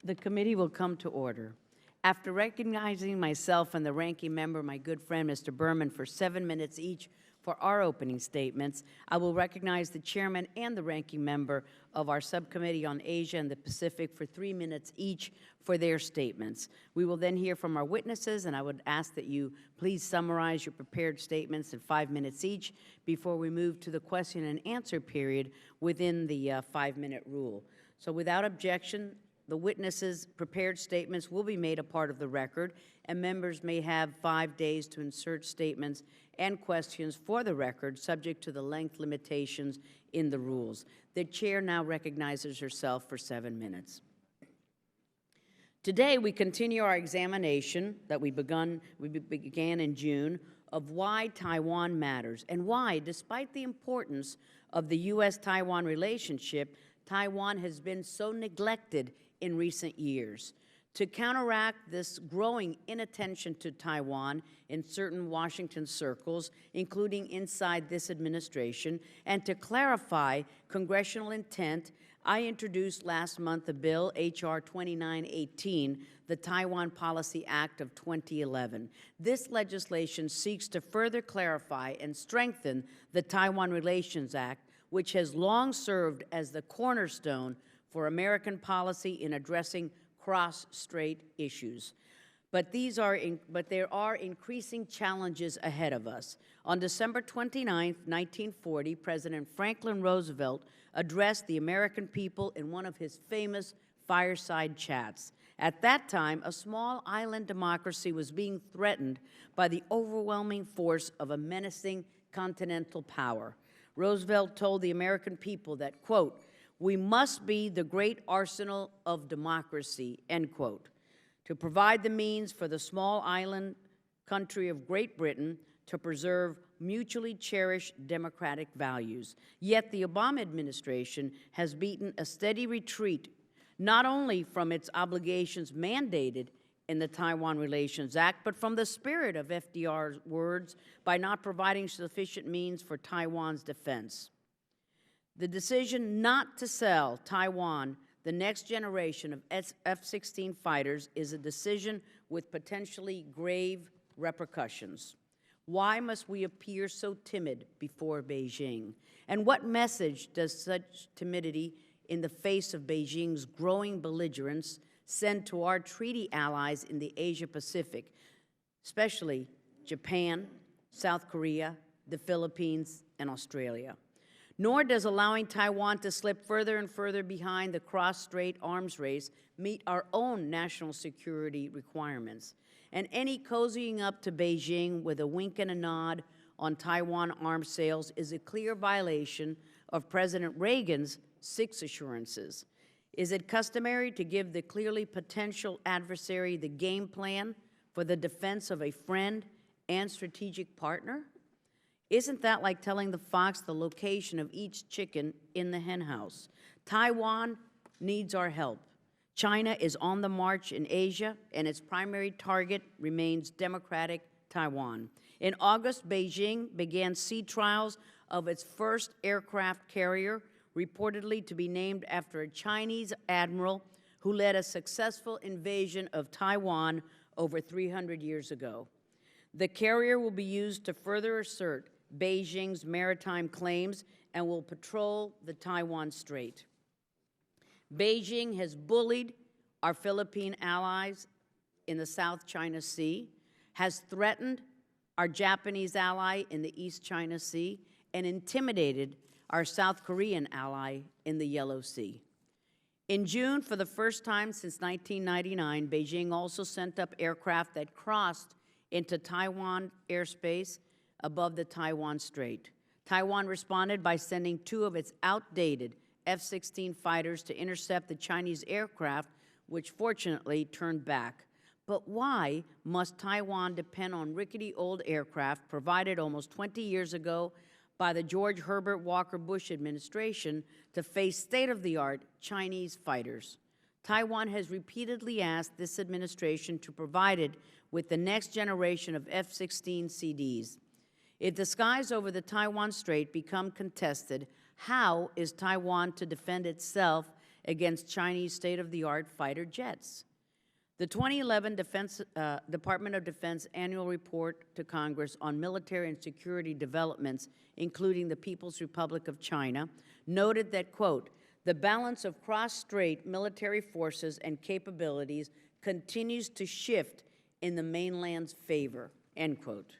The committee will come to order. After recognizing myself and the ranking member, my good friend, Mr. Berman, for 7 minutes each for our opening statements, I will recognize the chairman and the ranking member of our subcommittee on Asia and the Pacific for 3 minutes each for their statements. We will then hear from our witnesses, and I would ask that you please summarize your prepared statements in 5 minutes each before we move to the question and answer period within the 5-minute rule. So without objection, the witnesses' prepared statements will be made a part of the record, and members may have 5 days to insert statements and questions for the record, subject to the length limitations in the rules. The chair now recognizes herself for 7 minutes. Today, we continue our examination that we began in June of why Taiwan matters and why, despite the importance of the U.S.-Taiwan relationship, Taiwan has been so neglected in recent years. To counteract this growing inattention to Taiwan in certain Washington circles, including inside this administration, and to clarify congressional intent, I introduced last month a bill, H.R. 2918, the Taiwan Policy Act of 2011. This legislation seeks to further clarify and strengthen the Taiwan Relations Act, which has long served as the cornerstone for American policy in addressing cross-strait issues. But there are increasing challenges ahead of us. On December 29, 1940, President Franklin Roosevelt addressed the American people in one of his famous fireside chats. At that time, a small island democracy was being threatened by the overwhelming force of a menacing continental power. Roosevelt told the American people that, quote, "We must be the great arsenal of democracy," end quote, to provide the means for the small island country of Great Britain to preserve mutually cherished democratic values. Yet the Obama administration has beaten a steady retreat, not only from its obligations mandated in the Taiwan Relations Act, but from the spirit of FDR's words by not providing sufficient means for Taiwan's defense. The decision not to sell Taiwan the next generation of F-16 fighters is a decision with potentially grave repercussions. Why must we appear so timid before Beijing? And what message does such timidity in the face of Beijing's growing belligerence send to our treaty allies in the Asia-Pacific, especially Japan, South Korea, the Philippines, and Australia? Nor does allowing Taiwan to slip further and further behind the cross-strait arms race meet our own national security requirements. And any cozying up to Beijing with a wink and a nod on Taiwan arms sales is a clear violation of President Reagan's 6 assurances. Is it customary to give the clearly potential adversary the game plan for the defense of a friend and strategic partner? Isn't that like telling the fox the location of each chicken in the henhouse? Taiwan needs our help. China is on the march in Asia, and its primary target remains democratic Taiwan. In August, Beijing began sea trials of its first aircraft carrier, reportedly to be named after a Chinese admiral who led a successful invasion of Taiwan over 300 years ago. The carrier will be used to further assert Beijing's maritime claims and will patrol the Taiwan Strait. Beijing has bullied our Philippine allies in the South China Sea, has threatened our Japanese ally in the East China Sea, and intimidated our South Korean ally in the Yellow Sea. In June, for the first time since 1999, Beijing also sent up aircraft that crossed into Taiwan airspace above the Taiwan Strait. Taiwan responded by sending 2 of its outdated F-16 fighters to intercept the Chinese aircraft, which fortunately turned back. But why must Taiwan depend on rickety old aircraft provided almost 20 years ago by the George Herbert Walker Bush administration to face state-of-the-art Chinese fighters? Taiwan has repeatedly asked this administration to provide it with the next generation of F-16 CDs. If the skies over the Taiwan Strait become contested, how is Taiwan to defend itself against Chinese state-of-the-art fighter jets. The 2011 Department of Defense Annual Report to Congress on military and security developments, including the People's Republic of China, noted that, quote, the balance of cross-strait military forces and capabilities continues to shift in the mainland's favor, end quote.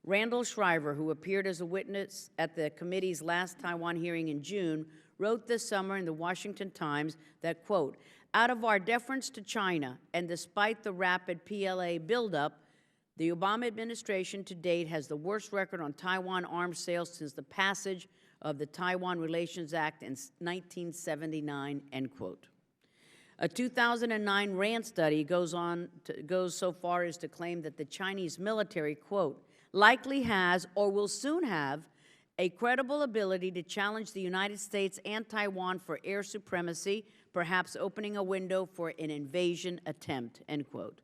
Randall Shriver, who appeared as a witness at the committee's last Taiwan hearing in June, wrote this summer in the Washington Times that, quote, out of our deference to China, and despite the rapid PLA buildup, the Obama administration to date has the worst record on Taiwan arms sales since the passage of the Taiwan Relations Act in 1979, end quote. A 2009 RAND study goes so far as to claim that the Chinese military, quote, likely has or will soon have a credible ability to challenge the United States and Taiwan for air supremacy, perhaps opening a window for an invasion attempt, end quote.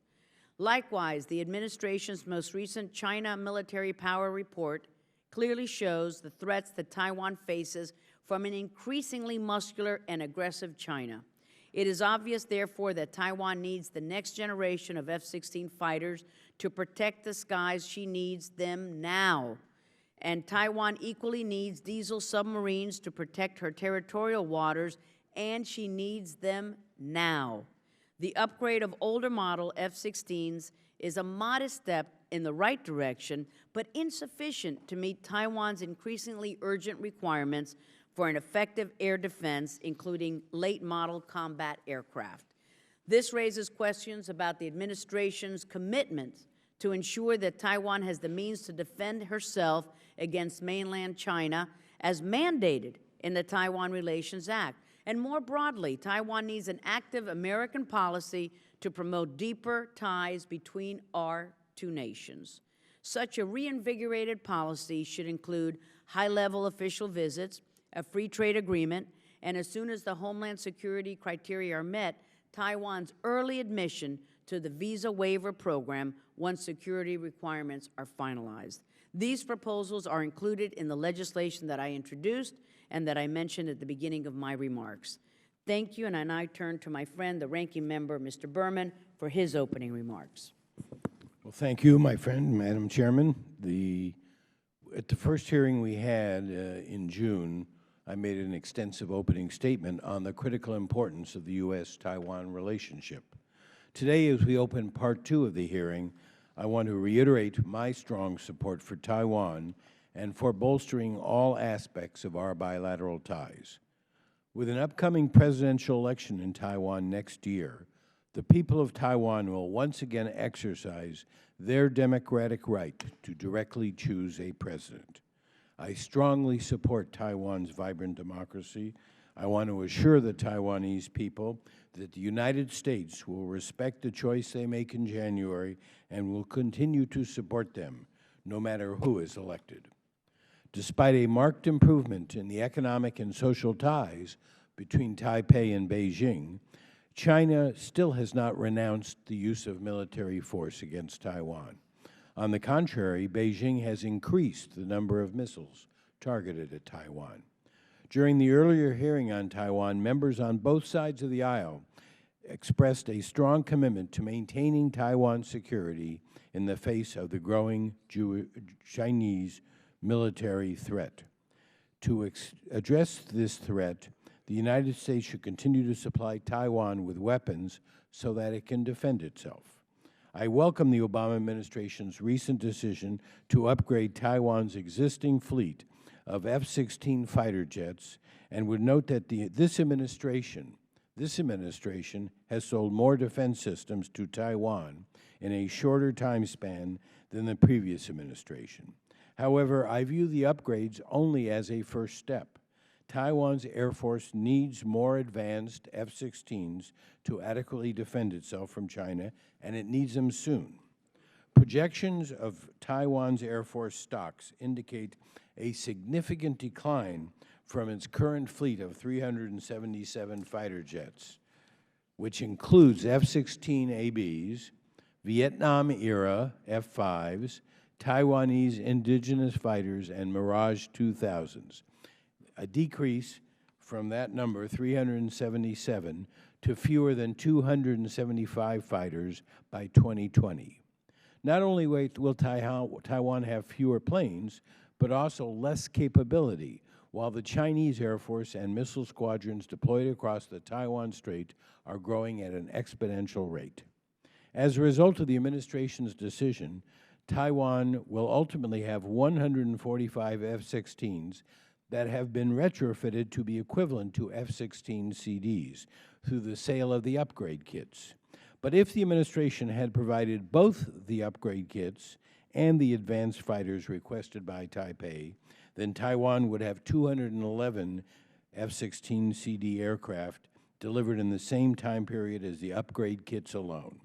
Likewise, the administration's most recent China military power report clearly shows the threats that Taiwan faces from an increasingly muscular and aggressive China. It is obvious, therefore, that Taiwan needs the next generation of F-16 fighters to protect the skies. She needs them now. And Taiwan equally needs diesel submarines to protect her territorial waters, and she needs them now. The upgrade of older model F-16s is a modest step in the right direction, but insufficient to meet Taiwan's increasingly urgent requirements for an effective air defense, including late-model combat aircraft. This raises questions about the administration's commitment to ensure that Taiwan has the means to defend herself against mainland China as mandated in the Taiwan Relations Act. And more broadly, Taiwan needs an active American policy to promote deeper ties between our two nations. Such a reinvigorated policy should include high-level official visits, a free trade agreement, and as soon as the Homeland Security criteria are met, Taiwan's early admission to the visa waiver program once security requirements are finalized. These proposals are included in the legislation that I introduced and that I mentioned at the beginning of my remarks. Thank you, and I now turn to my friend, the ranking member, Mr. Berman, for his opening remarks. Well, thank you, my friend, Madam Chairman. At the first hearing we had in June, I made an extensive opening statement on the critical importance of the U.S.-Taiwan relationship. Today, as we open part two of the hearing, I want to reiterate my strong support for Taiwan and for bolstering all aspects of our bilateral ties. With an upcoming presidential election in Taiwan next year, the people of Taiwan will once again exercise their democratic right to directly choose a president. I strongly support Taiwan's vibrant democracy. I want to assure the Taiwanese people that the United States will respect the choice they make in January and will continue to support them, no matter who is elected. Despite a marked improvement in the economic and social ties between Taipei and Beijing, China still has not renounced the use of military force against Taiwan. On the contrary, Beijing has increased the number of missiles targeted at Taiwan. During the earlier hearing on Taiwan, members on both sides of the aisle expressed a strong commitment to maintaining Taiwan's security in the face of the growing Chinese military threat. To address this threat, the United States should continue to supply Taiwan with weapons so that it can defend itself. I welcome the Obama administration's recent decision to upgrade Taiwan's existing fleet of F-16 fighter jets and would note that this administration has sold more defense systems to Taiwan in a shorter time span than the previous administration. However, I view the upgrades only as a first step. Taiwan's Air Force needs more advanced F-16s to adequately defend itself from China, and it needs them soon. Projections of Taiwan's Air Force stocks indicate a significant decline from its current fleet of 377 fighter jets, which includes F-16ABs, Vietnam-era F-5s, Taiwanese indigenous fighters, and Mirage 2000s, a decrease from that number, 377, to fewer than 275 fighters by 2020. Not only will Taiwan have fewer planes, but also less capability, while the Chinese Air Force and missile squadrons deployed across the Taiwan Strait are growing at an exponential rate. As a result of the administration's decision, Taiwan will ultimately have 145 F-16s that have been retrofitted to be equivalent to F-16 CDs through the sale of the upgrade kits. But if the administration had provided both the upgrade kits and the advanced fighters requested by Taipei, then Taiwan would have 211 F-16 CD aircraft delivered in the same time period as the upgrade kits alone.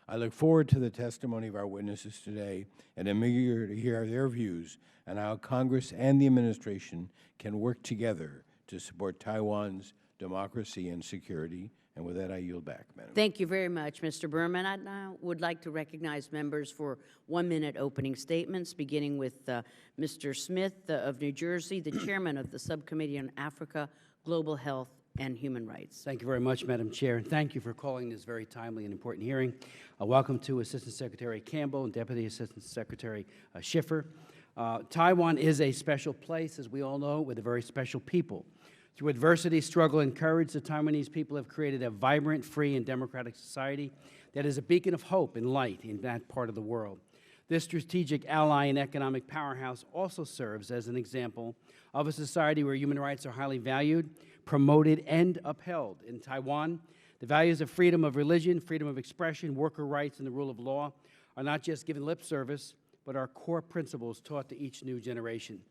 I look forward to the testimony of our witnesses today, and am eager to hear their views on how Congress and the administration can work together to support Taiwan's democracy and security. And with that, I yield back, Madam. Thank you very much, Mr. Berman. I now would like to recognize members for 1-minute opening statements, beginning with Mr. Smith of New Jersey, the chairman of the Subcommittee on Africa, Global Health, and Human Rights. Thank you very much, Madam Chair, and thank you for calling this very timely and important hearing. Welcome to Assistant Secretary Campbell and Deputy Assistant Secretary Schiffer. Taiwan is a special place, as we all know, with a very special people. Through adversity, struggle, and courage, the Taiwanese people have created a vibrant, free, and democratic society that is a beacon of hope and light in that part of the world. This strategic ally and economic powerhouse also serves as an example of a society where human rights are highly valued, promoted, and upheld. In Taiwan, the values of freedom of religion, freedom of expression, worker rights, and the rule of law are not just given lip service, but are core principles taught to each new generation.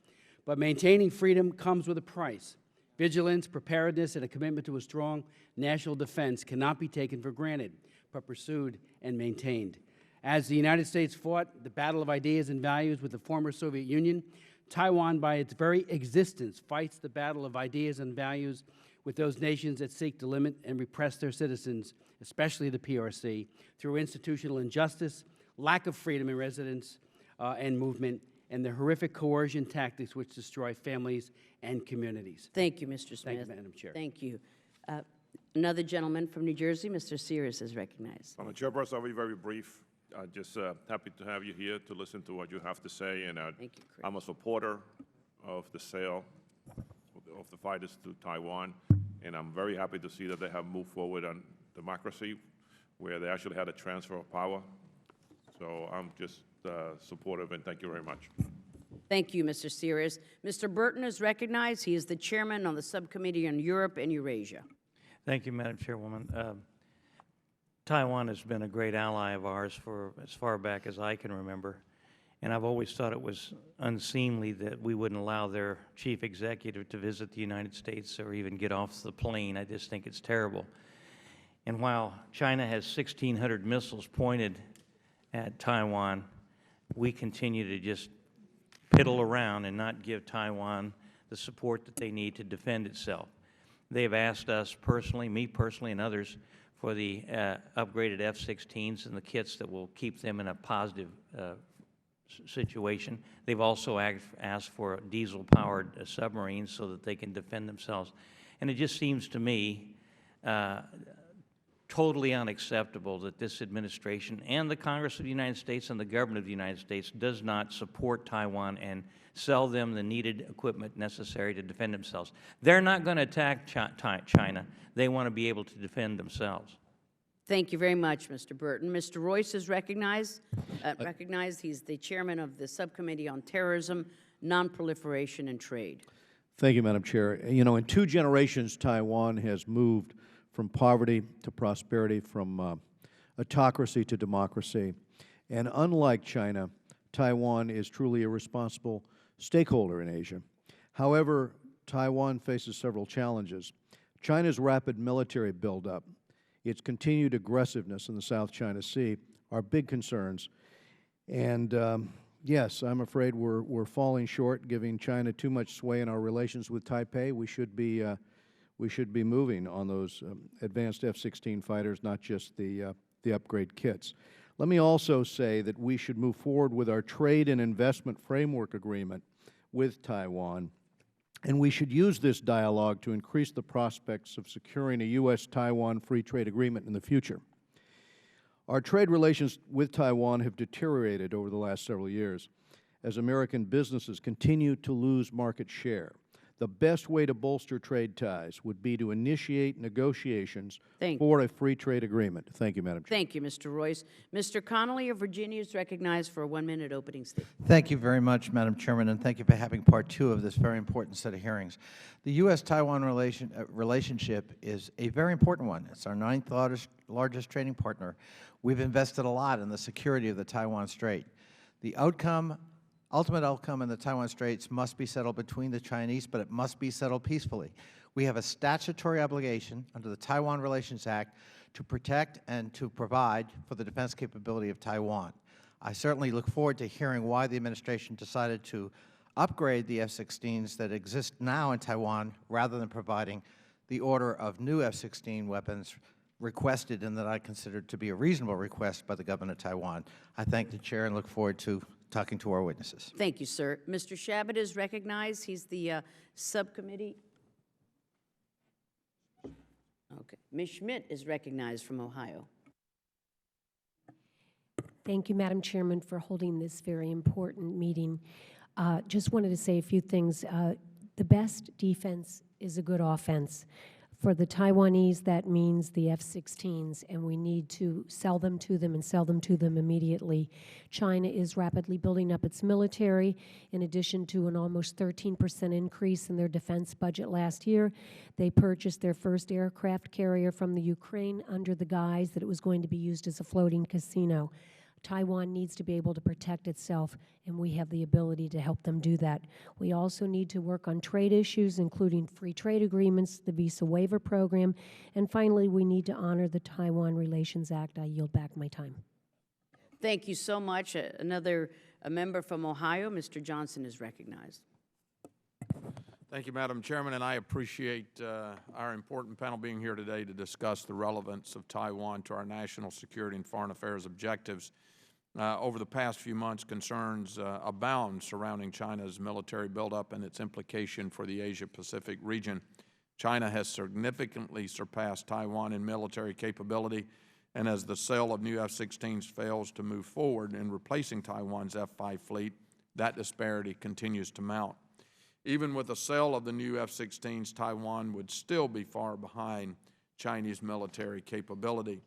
But maintaining freedom comes with a price. Vigilance, preparedness, and a commitment to a strong national defense cannot be taken for granted, but pursued and maintained. As the United States fought the battle of ideas and values with the former Soviet Union, Taiwan, by its very existence, fights the battle of ideas and values with those nations that seek to limit and repress their citizens, especially the PRC, through institutional injustice, lack of freedom in residence and movement, and the horrific coercion tactics which destroy families and communities. Thank you, Mr. Smith. Thank you, Madam Chair. Thank you. Another gentleman from New Jersey, Mr. Sears, is recognized. Madam Chairperson, I'll be very brief. Just happy to have you here to listen to what you have to say. And Thank you, Chris. I'm a supporter of the sale of the fighters to Taiwan, and I'm very happy to see that they have moved forward on democracy, where they actually had a transfer of power. So I'm just supportive, and thank you very much. Thank you, Mr. Sears. Mr. Burton is recognized. He is the chairman on the Subcommittee on Europe and Eurasia. Thank you, Madam Chairwoman. Taiwan has been a great ally of ours for as far back as I can remember, and I've always thought it was unseemly that we wouldn't allow their chief executive to visit the United States or even get off the plane. I just think it's terrible. And while China has 1,600 missiles pointed at Taiwan, we continue to just piddle around and not give Taiwan the support that they need to defend itself. They've asked us personally, me personally, and others, for the upgraded F-16s and the kits that will keep them in a positive situation. They've also asked for diesel-powered submarines so that they can defend themselves. And it just seems to me totally unacceptable that this administration and the Congress of the United States and the government of the United States does not support Taiwan and sell them the needed equipment necessary to defend themselves. They're not going to attack China. They want to be able to defend themselves. Thank you very much, Mr. Burton. Mr. Royce is recognized. He's the chairman of the Subcommittee on Terrorism, Nonproliferation, and Trade. Thank you, Madam Chair. You know, in 2 generations, Taiwan has moved from poverty to prosperity, from autocracy to democracy. And unlike China, Taiwan is truly a responsible stakeholder in Asia. However, Taiwan faces several challenges. China's rapid military buildup, its continued aggressiveness in the South China Sea are big concerns. And yes, I'm afraid we're falling short, giving China too much sway in our relations with Taipei. We should be moving on those advanced F-16 fighters, not just the upgrade kits. Let me also say that we should move forward with our trade and investment framework agreement with Taiwan, and we should use this dialogue to increase the prospects of securing a U.S.-Taiwan free trade agreement in the future. Our trade relations with Taiwan have deteriorated over the last several years as American businesses continue to lose market share. The best way to bolster trade ties would be to initiate negotiations for a free trade agreement. Thank you, Madam Chair. Thank you, Mr. Royce. Mr. Connolly of Virginia is recognized for a 1-minute opening statement. Thank you very much, Madam Chairman, and thank you for having part 2 of this very important set of hearings. The U.S.-Taiwan relationship is a very important one. It's our 9th largest trading partner. We've invested a lot in the security of the Taiwan Strait. The ultimate outcome in the Taiwan Straits must be settled between the Chinese, but it must be settled peacefully. We have a statutory obligation under the Taiwan Relations Act to protect and to provide for the defense capability of Taiwan. I certainly look forward to hearing why the administration decided to upgrade the F-16s that exist now in Taiwan rather than providing the order of new F-16 weapons requested and that I consider to be a reasonable request by the government of Taiwan. I thank the Chair and look forward to talking to our witnesses. Thank you, sir. Mr. Shabbat is recognized. He's the subcommittee. Okay. Ms. Schmidt is recognized from Ohio. Thank you, Madam Chairman, for holding this very important meeting. Just wanted to say a few things. The best defense is a good offense. For the Taiwanese, that means the F-16s, and we need to sell them to them and sell them to them immediately. China is rapidly building up its military. In addition to an almost 13% increase in their defense budget last year, they purchased their first aircraft carrier from the Ukraine under the guise that it was going to be used as a floating casino. Taiwan needs to be able to protect itself, and we have the ability to help them do that. We also need to work on trade issues, including free trade agreements, the visa waiver program, and finally, we need to honor the Taiwan Relations Act. I yield back my time. Thank you so much. Another member from Ohio, Mr. Johnson, is recognized. Thank you, Madam Chairman, and I appreciate our important panel being here today to discuss the relevance of Taiwan to our national security and foreign affairs objectives. Over the past few months, concerns abound surrounding China's military buildup and its implication for the Asia-Pacific region. China has significantly surpassed Taiwan in military capability, and as the sale of new F-16s fails to move forward in replacing Taiwan's F-5 fleet, that disparity continues to mount. Even with the sale of the new F-16s, Taiwan would still be far behind Chinese military capability.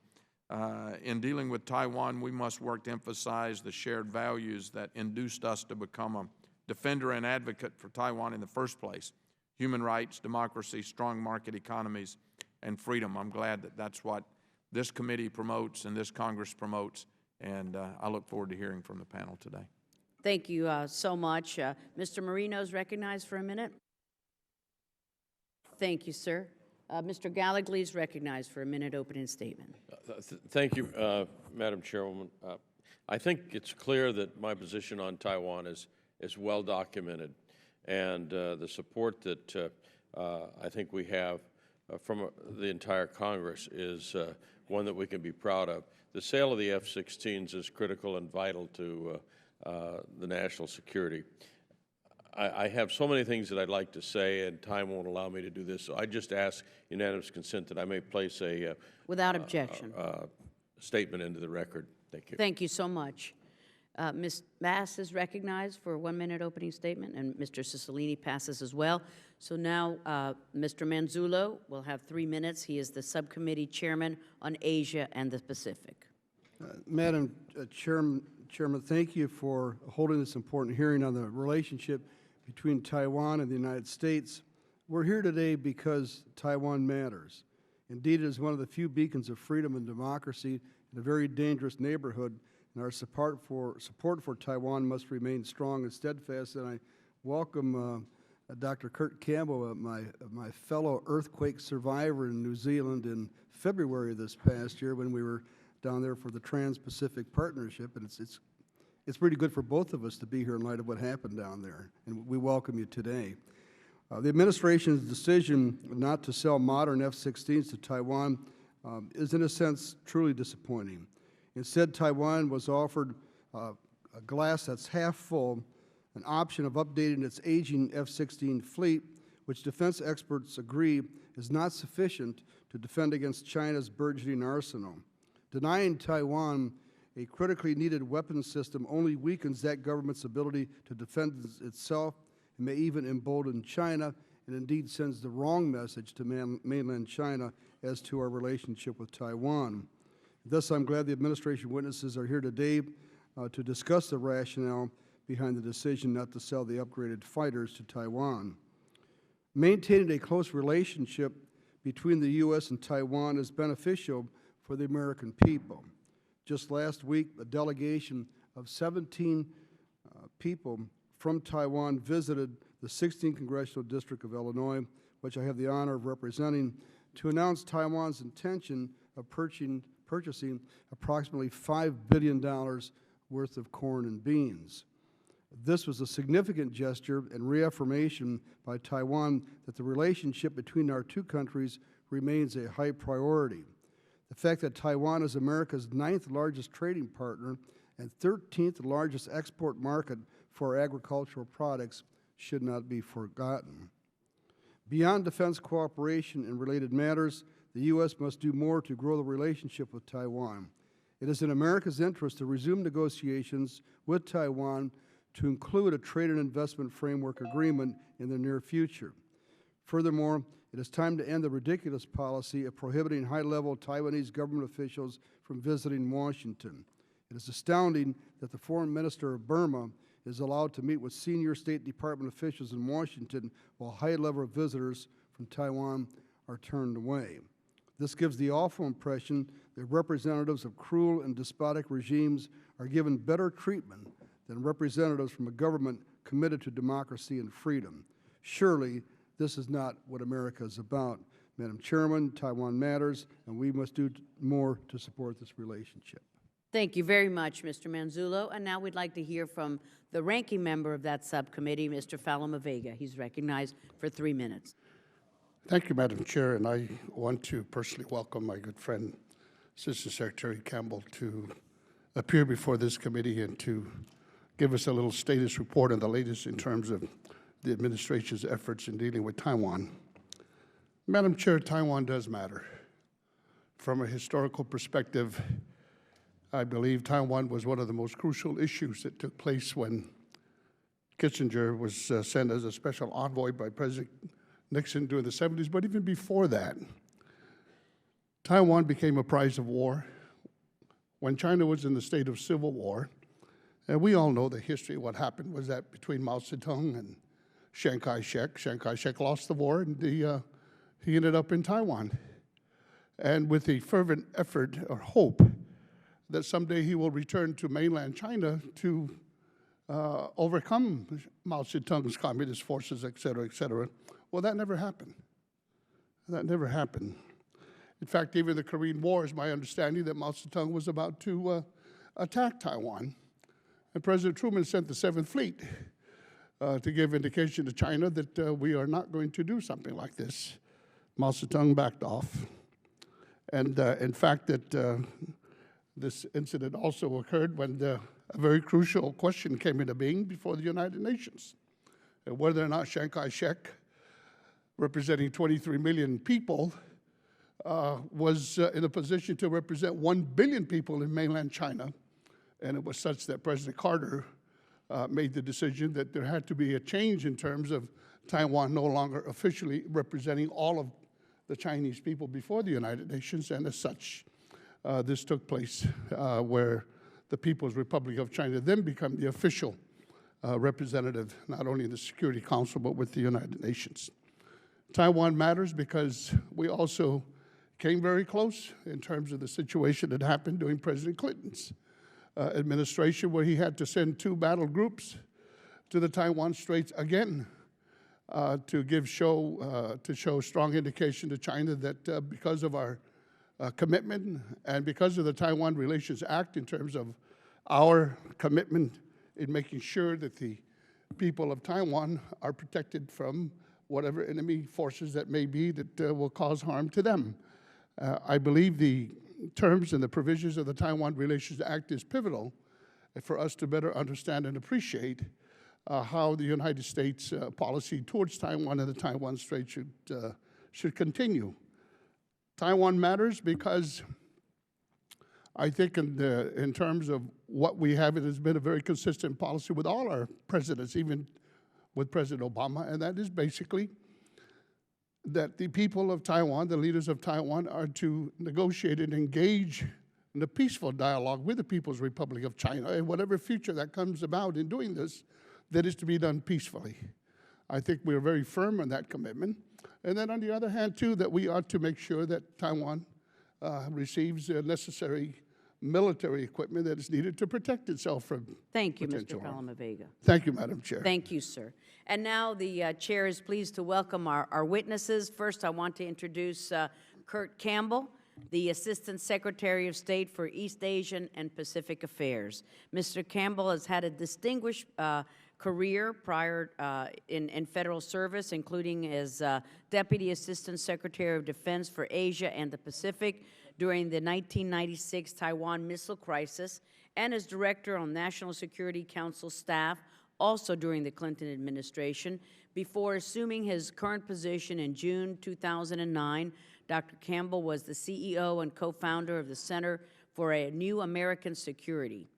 In dealing with Taiwan, we must work to emphasize the shared values that induced us to become a defender and advocate for Taiwan in the first place: human rights, democracy, strong market economies, and freedom. I'm glad that that's what this committee promotes and this Congress promotes, and I look forward to hearing from the panel today. Thank you so much. Mr. Marino is recognized for a minute. Thank you, sir. Mr. Gallagher is recognized for a minute opening statement. Thank you, Madam Chairwoman. I think it's clear that my position on Taiwan is well documented, and the support that I think we have from the entire Congress is one that we can be proud of. The sale of the F-16s is critical and vital to the national security. I have so many things that I'd like to say, and time won't allow me to do this, so I just ask unanimous consent that I may place a without objection statement into the record. Thank you. Thank you so much. Ms. Bass is recognized for a 1-minute opening statement, and Mr. Cicilline passes as well. So now Mr. Manzullo will have 3 minutes. He is the subcommittee chairman on Asia and the Pacific. Madam Chairman, thank you for holding this important hearing on the relationship between Taiwan and the United States. We're here today because Taiwan matters. Indeed, it is one of the few beacons of freedom and democracy in a very dangerous neighborhood, and our support for Taiwan must remain strong and steadfast. And I welcome Dr. Kurt Campbell, my fellow earthquake survivor in New Zealand in February of this past year when we were down there for the Trans-Pacific Partnership, and it's pretty good for both of us to be here in light of what happened down there, and we welcome you today. The administration's decision not to sell modern F-16s to Taiwan is, in a sense, truly disappointing. Instead, Taiwan was offered a glass that's half full, an option of updating its aging F-16 fleet which defense experts agree is not sufficient to defend against China's burgeoning arsenal. Denying Taiwan a critically needed weapons system only weakens that government's ability to defend itself and may even embolden China, and indeed sends the wrong message to mainland China as to our relationship with Taiwan. Thus, I'm glad the administration witnesses are here today to discuss the rationale behind the decision not to sell the upgraded fighters to Taiwan. Maintaining a close relationship between the U.S. and Taiwan is beneficial for the American people. Just last week, a delegation of 17 people from Taiwan visited the 16th Congressional District of Illinois, which I have the honor of representing, to announce Taiwan's intention of purchasing approximately $5 billion worth of corn and beans. This was a significant gesture and reaffirmation by Taiwan that the relationship between our two countries remains a high priority. The fact that Taiwan is America's 9th largest trading partner and 13th largest export market for agricultural products should not be forgotten. Beyond defense cooperation and related matters, the U.S. must do more to grow the relationship with Taiwan. It is in America's interest to resume negotiations with Taiwan to include a trade and investment framework agreement in the near future. Furthermore, it is time to end the ridiculous policy of prohibiting high-level Taiwanese government officials from visiting Washington. It is astounding that the foreign minister of Burma is allowed to meet with senior State Department officials in Washington while high-level visitors from Taiwan are turned away. This gives the awful impression that representatives of cruel and despotic regimes are given better treatment than representatives from a government committed to democracy and freedom. Surely, this is not what America is about. Madam Chairman, Taiwan matters, and we must do more to support this relationship. Thank you very much, Mr. Manzullo. And now we'd like to hear from the ranking member of that subcommittee, Mr. Falama-Vega. He's recognized for 3 minutes. Thank you, Madam Chair, and I want to personally welcome my good friend, Assistant Secretary Campbell, to appear before this committee and to give us a little status report on the latest in terms of the administration's efforts in dealing with Taiwan. Madam Chair, Taiwan does matter. From a historical perspective, I believe Taiwan was one of the most crucial issues that took place when Kissinger was sent as a special envoy by President Nixon during the 70s, but even before that, Taiwan became a prize of war when China was in the state of civil war. And we all know the history. What happened was that between Mao Zedong and Chiang Kai-shek lost the war, and he ended up in Taiwan. And with the fervent effort or hope that someday he will return to mainland China to overcome Mao Zedong's communist forces, et cetera, et cetera. Well, that never happened. That never happened. In fact, even the Korean War is my understanding that Mao Zedong was about to attack Taiwan. And President Truman sent the 7th Fleet to give indication to China that we are not going to do something like this. Mao Zedong backed off. And in fact, that this incident also occurred when a very crucial question came into being before the United Nations, whether or not Chiang Kai-shek, representing 23 million people, was in a position to represent 1 billion people in mainland China. And it was such that President Carter made the decision that there had to be a change in terms of Taiwan no longer officially representing all of the Chinese people before the United Nations. And as such, this took place where the People's Republic of China then became the official representative, not only in the Security Council, but with the United Nations. Taiwan matters because we also came very close in terms of the situation that happened during President Clinton's administration, where he had to send 2 battle groups to the Taiwan Straits again to show strong indication to China that because of our commitment and because of the Taiwan Relations Act, in terms of our commitment in making sure that the people of Taiwan are protected from whatever enemy forces that may be that will cause harm to them. I believe the terms and the provisions of the Taiwan Relations Act is pivotal for us to better understand and appreciate how the United States policy towards Taiwan and the Taiwan Strait should continue. Taiwan matters because I think in terms of what we have, it has been a very consistent policy with all our presidents, even with President Obama, and that is basically that the people of Taiwan, the leaders of Taiwan, are to negotiate and engage in a peaceful dialogue with the People's Republic of China, and whatever future that comes about in doing this, that is to be done peacefully. I think we are very firm on that commitment. And then on the other hand, too, that we ought to make sure that Taiwan receives the necessary military equipment that is needed to protect itself from Thank you, potential Mr. harm. Calamavega. Thank you, Madam Chair. Thank you, sir. And now the chair is pleased to welcome our witnesses. First, I want to introduce Kurt Campbell, the Assistant Secretary of State for East Asian and Pacific Affairs. Mr. Campbell has had a distinguished career prior in federal service, including as Deputy Assistant Secretary of Defense for Asia and the Pacific during the 1996 Taiwan missile crisis, and as Director on National Security Council staff, also during the Clinton administration. Before assuming his current position in June 2009, Dr. Campbell was the CEO and co-founder of the Center for a New American Security,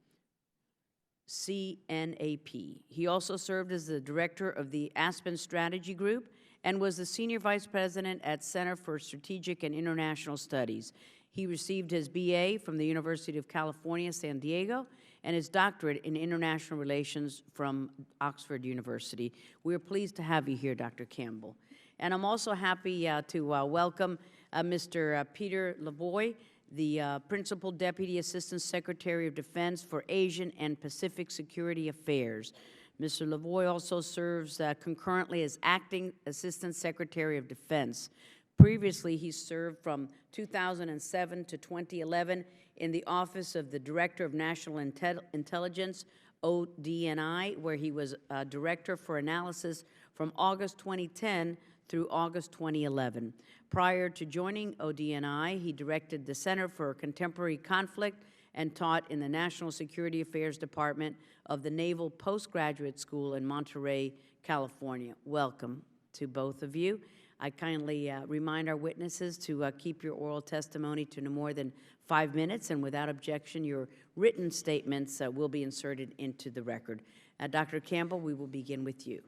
CNAP. He also served as the director of the Aspen Strategy Group and was the Senior Vice President at Center for Strategic and International Studies. He received his BA from the University of California, San Diego, and his doctorate in international relations from Oxford University. We are pleased to have you here, Dr. Campbell. And I'm also happy to welcome Mr. Peter Lavoie, the Principal Deputy Assistant Secretary of Defense for Asian and Pacific Security Affairs. Mr. Lavoie also serves concurrently as Acting Assistant Secretary of Defense. Previously, he served from 2007 to 2011 in the Office of the Director of National Intelligence, ODNI, where he was Director for Analysis from August 2010 through August 2011. Prior to joining ODNI, he directed the Center for Contemporary Conflict and taught in the National Security Affairs Department of the Naval Postgraduate School in Monterey, California. Welcome to both of you. I kindly remind our witnesses to keep your oral testimony to no more than 5 minutes, and without objection, your written statements will be inserted into the record. Dr. Campbell, we will begin with you.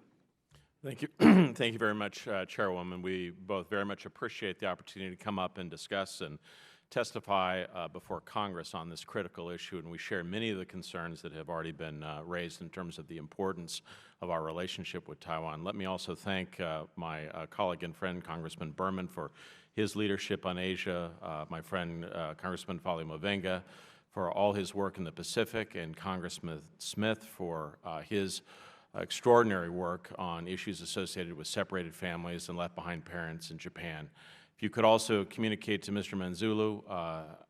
Thank you. Thank you very much, Chairwoman. We both very much appreciate the opportunity to come up and discuss and testify before Congress on this critical issue, and we share many of the concerns that have already been raised in terms of the importance of our relationship with Taiwan. Let me also thank my colleague and friend, Congressman Berman, for his leadership on Asia, my friend, Congressman Fale-Mavenga, for all his work in the Pacific, and Congressman Smith for his extraordinary work on issues associated with separated families and left-behind parents in Japan. If you could also communicate to Mr. Manzulu,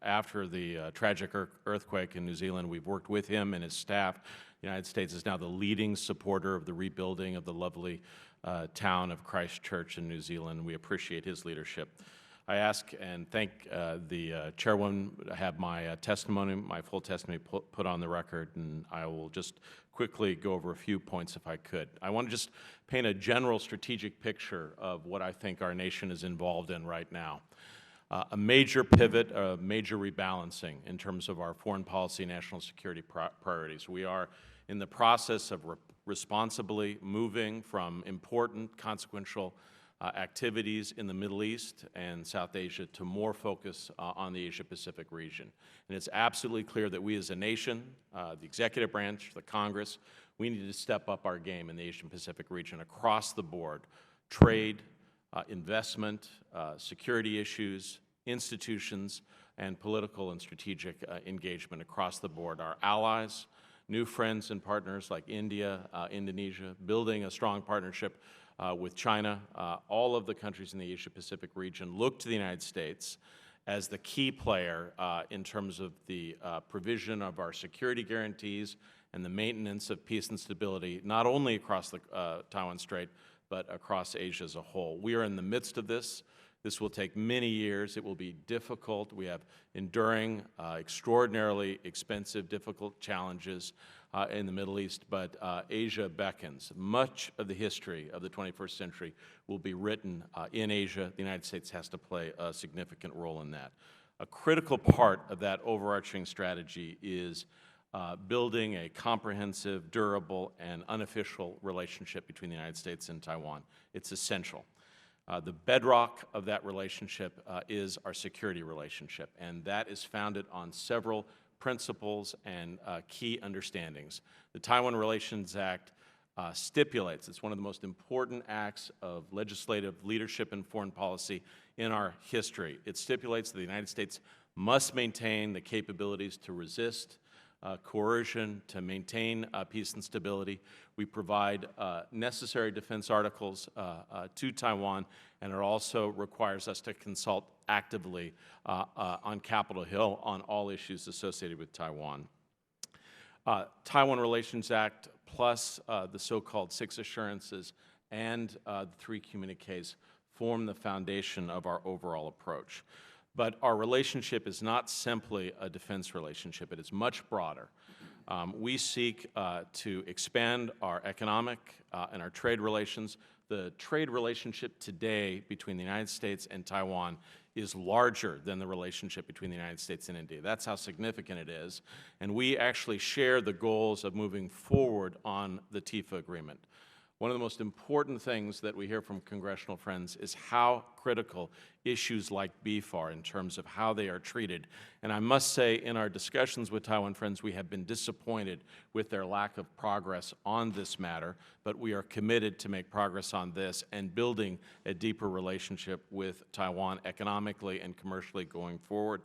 after the tragic earthquake in New Zealand, we've worked with him and his staff. The United States is now the leading supporter of the rebuilding of the lovely town of Christchurch in New Zealand. We appreciate his leadership. I ask and thank the Chairwoman to have my testimony, my full testimony put on the record, and I will just quickly go over a few points if I could. I want to just paint a general strategic picture of what I think our nation is involved in right now. A major pivot, a major rebalancing in terms of our foreign policy, national security priorities. We are in the process of responsibly moving from important, consequential activities in the Middle East and South Asia to more focus on the Asia-Pacific region. And it's absolutely clear that we as a nation, the executive branch, the Congress, we need to step up our game in the Asian-Pacific region across the board. Trade, investment, security issues, institutions, and political and strategic engagement across the board. Our allies, new friends and partners like India, Indonesia, building a strong partnership with China. All of the countries in the Asia-Pacific region look to the United States as the key player in terms of the provision of our security guarantees and the maintenance of peace and stability, not only across the Taiwan Strait, but across Asia as a whole. We are in the midst of this. This will take many years. It will be difficult. We have enduring, extraordinarily expensive, difficult challenges in the Middle East, but Asia beckons. Much of the history of the 21st century will be written in Asia. The United States has to play a significant role in that. A critical part of that overarching strategy is building a comprehensive, durable, and unofficial relationship between the United States and Taiwan. It's essential. The bedrock of that relationship is our security relationship, and that is founded on several principles and key understandings. The Taiwan Relations Act stipulates, it's one of the most important acts of legislative leadership and foreign policy in our history. It stipulates that the United States must maintain the capabilities to resist coercion, to maintain peace and stability. We provide necessary defense articles to Taiwan, and it also requires us to consult actively on Capitol Hill on all issues associated with Taiwan. Taiwan Relations Act plus the so-called 6 assurances and the 3 communiques form the foundation of our overall approach. But our relationship is not simply a defense relationship. It is much broader. We seek to expand our economic and our trade relations. The trade relationship today between the United States and Taiwan is larger than the relationship between the United States and India. That's how significant it is. And we actually share the goals of moving forward on the TIFA agreement. One of the most important things that we hear from congressional friends is how critical issues like beef are in terms of how they are treated. And I must say, in our discussions with Taiwan friends, we have been disappointed with their lack of progress on this matter, but we are committed to make progress on this and building a deeper relationship with Taiwan economically and commercially going forward.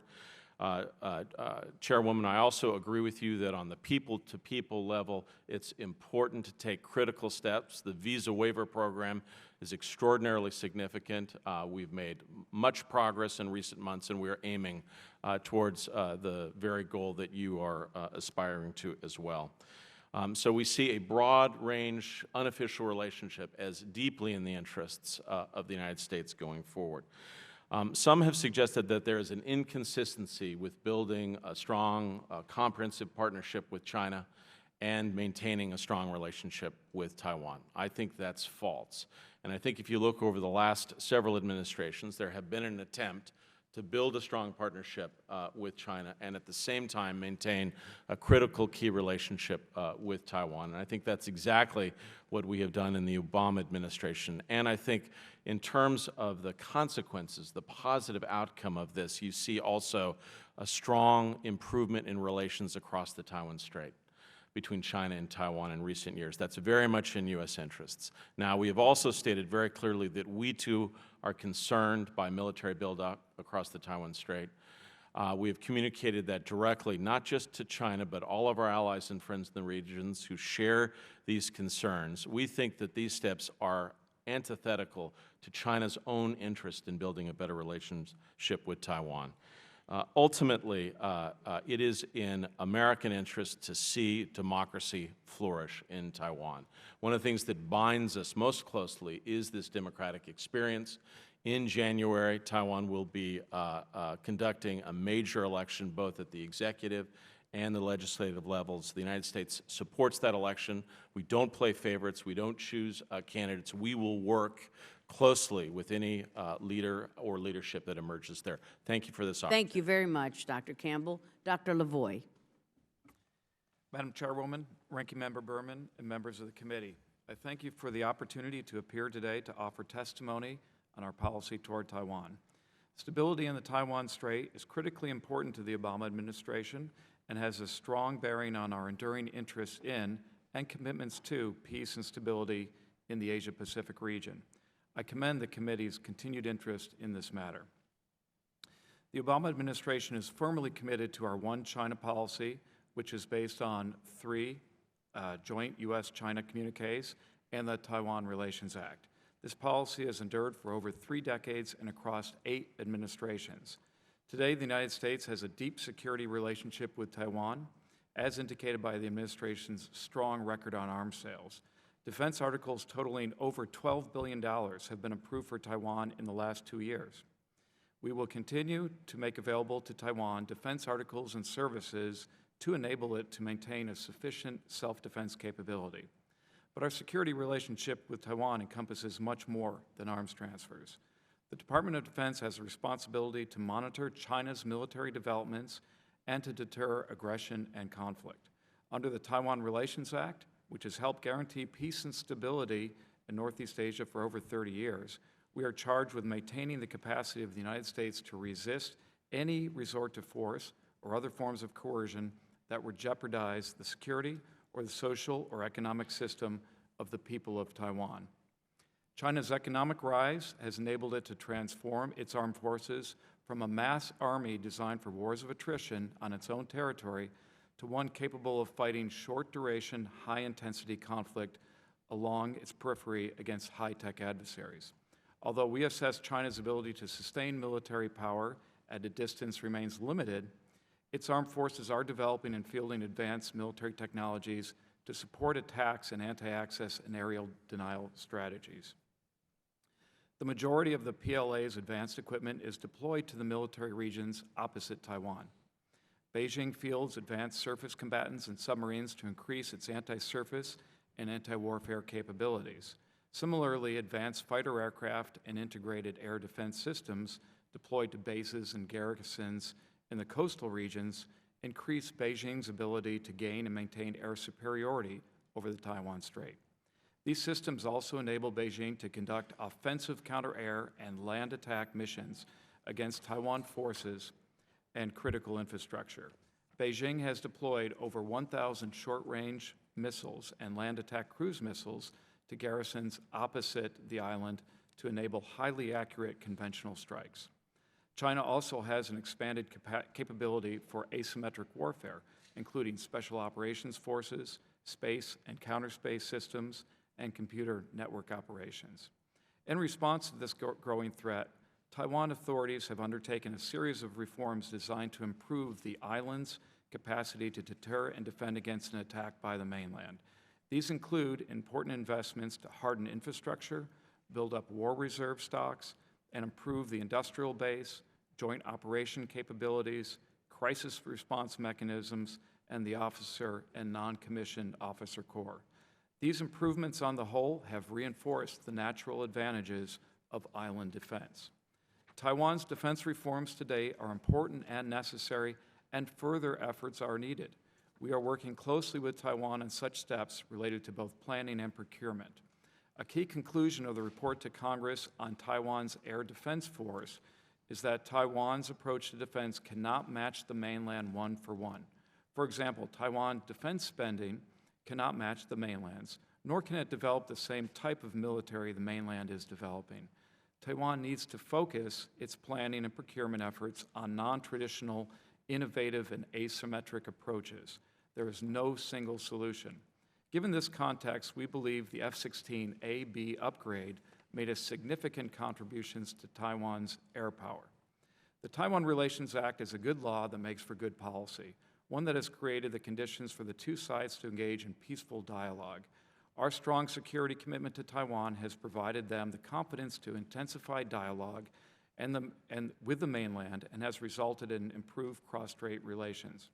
Chairwoman, I also agree with you that on the people-to-people level, it's important to take critical steps. The visa waiver program is extraordinarily significant. We've made much progress in recent months, and we are aiming towards the very goal that you are aspiring to as well. So we see a broad-range, unofficial relationship as deeply in the interests of the United States going forward. Some have suggested that there is an inconsistency with building a strong, comprehensive partnership with China and maintaining a strong relationship with Taiwan. I think that's false. And I think if you look over the last several administrations, there have been an attempt to build a strong partnership with China and at the same time maintain a critical key relationship with Taiwan. And I think that's exactly what we have done in the Obama administration. And I think in terms of the consequences, the positive outcome of this, you see also a strong improvement in relations across the Taiwan Strait between China and Taiwan in recent years. That's very much in U.S. interests. Now, we have also stated very clearly that we, too, are concerned by military buildup across the Taiwan Strait. We have communicated that directly, not just to China, but all of our allies and friends in the regions who share these concerns. We think that these steps are antithetical to China's own interest in building a better relationship with Taiwan. Ultimately, it is in American interest to see democracy flourish in Taiwan. One of the things that binds us most closely is this democratic experience. In January, Taiwan will be conducting a major election both at the executive and the legislative levels. The United States supports that election. We don't play favorites. We don't choose candidates. We will work closely with any leader or leadership that emerges there. Thank you for this opportunity. Thank you very much, Dr. Campbell. Dr. Lavoie. Madam Chairwoman, Ranking Member Berman, and members of the committee, I thank you for the opportunity to appear today to offer testimony on our policy toward Taiwan. Stability in the Taiwan Strait is critically important to the Obama administration and has a strong bearing on our enduring interests in and commitments to peace and stability in the Asia-Pacific region. I commend the committee's continued interest in this matter. The Obama administration is firmly committed to our One China policy, which is based on 3 joint U.S.-China communiques and the Taiwan Relations Act. This policy has endured for over 3 decades and across 8 administrations. Today, the United States has a deep security relationship with Taiwan, as indicated by the administration's strong record on arms sales. Defense articles totaling over $12 billion have been approved for Taiwan in the last 2 years. We will continue to make available to Taiwan defense articles and services to enable it to maintain a sufficient self-defense capability. But our security relationship with Taiwan encompasses much more than arms transfers. The Department of Defense has a responsibility to monitor China's military developments and to deter aggression and conflict. Under the Taiwan Relations Act, which has helped guarantee peace and stability in Northeast Asia for over 30 years, we are charged with maintaining the capacity of the United States to resist any resort to force or other forms of coercion that would jeopardize the security or the social or economic system of the people of Taiwan. China's economic rise has enabled it to transform its armed forces from a mass army designed for wars of attrition on its own territory to one capable of fighting short-duration, high-intensity conflict along its periphery against high-tech adversaries. Although we assess China's ability to sustain military power at a distance remains limited, its armed forces are developing and fielding advanced military technologies to support attacks and anti-access and aerial denial strategies. The majority of the PLA's advanced equipment is deployed to the military regions opposite Taiwan. Beijing fields advanced surface combatants and submarines to increase its anti-surface and anti-warfare capabilities. Similarly, advanced fighter aircraft and integrated air defense systems deployed to bases and garrisons in the coastal regions increase Beijing's ability to gain and maintain air superiority over the Taiwan Strait. These systems also enable Beijing to conduct offensive counter-air and land attack missions against Taiwan forces and critical infrastructure. Beijing has deployed over 1,000 short-range missiles and land attack cruise missiles to garrisons opposite the island to enable highly accurate conventional strikes. China also has an expanded capability for asymmetric warfare, including special operations forces, space and counterspace systems, and computer network operations. In response to this growing threat, Taiwan authorities have undertaken a series of reforms designed to improve the island's capacity to deter and defend against an attack by the mainland. These include important investments to harden infrastructure, build up war reserve stocks, and improve the industrial base, joint operation capabilities, crisis response mechanisms, and the officer and non-commissioned officer corps. These improvements on the whole have reinforced the natural advantages of island defense. Taiwan's defense reforms today are important and necessary, and further efforts are needed. We are working closely with Taiwan on such steps related to both planning and procurement. A key conclusion of the report to Congress on Taiwan's air defense force is that Taiwan's approach to defense cannot match the mainland one for one. For example, Taiwan defense spending cannot match the mainland's, nor can it develop the same type of military the mainland is developing. Taiwan needs to focus its planning and procurement efforts on non-traditional, innovative, and asymmetric approaches. There is no single solution. Given this context, we believe the F-16A/B upgrade made a significant contributions to Taiwan's air power. The Taiwan Relations Act is a good law that makes for good policy, one that has created the conditions for the two sides to engage in peaceful dialogue. Our strong security commitment to Taiwan has provided them the confidence to intensify dialogue with the mainland and has resulted in improved cross-strait relations.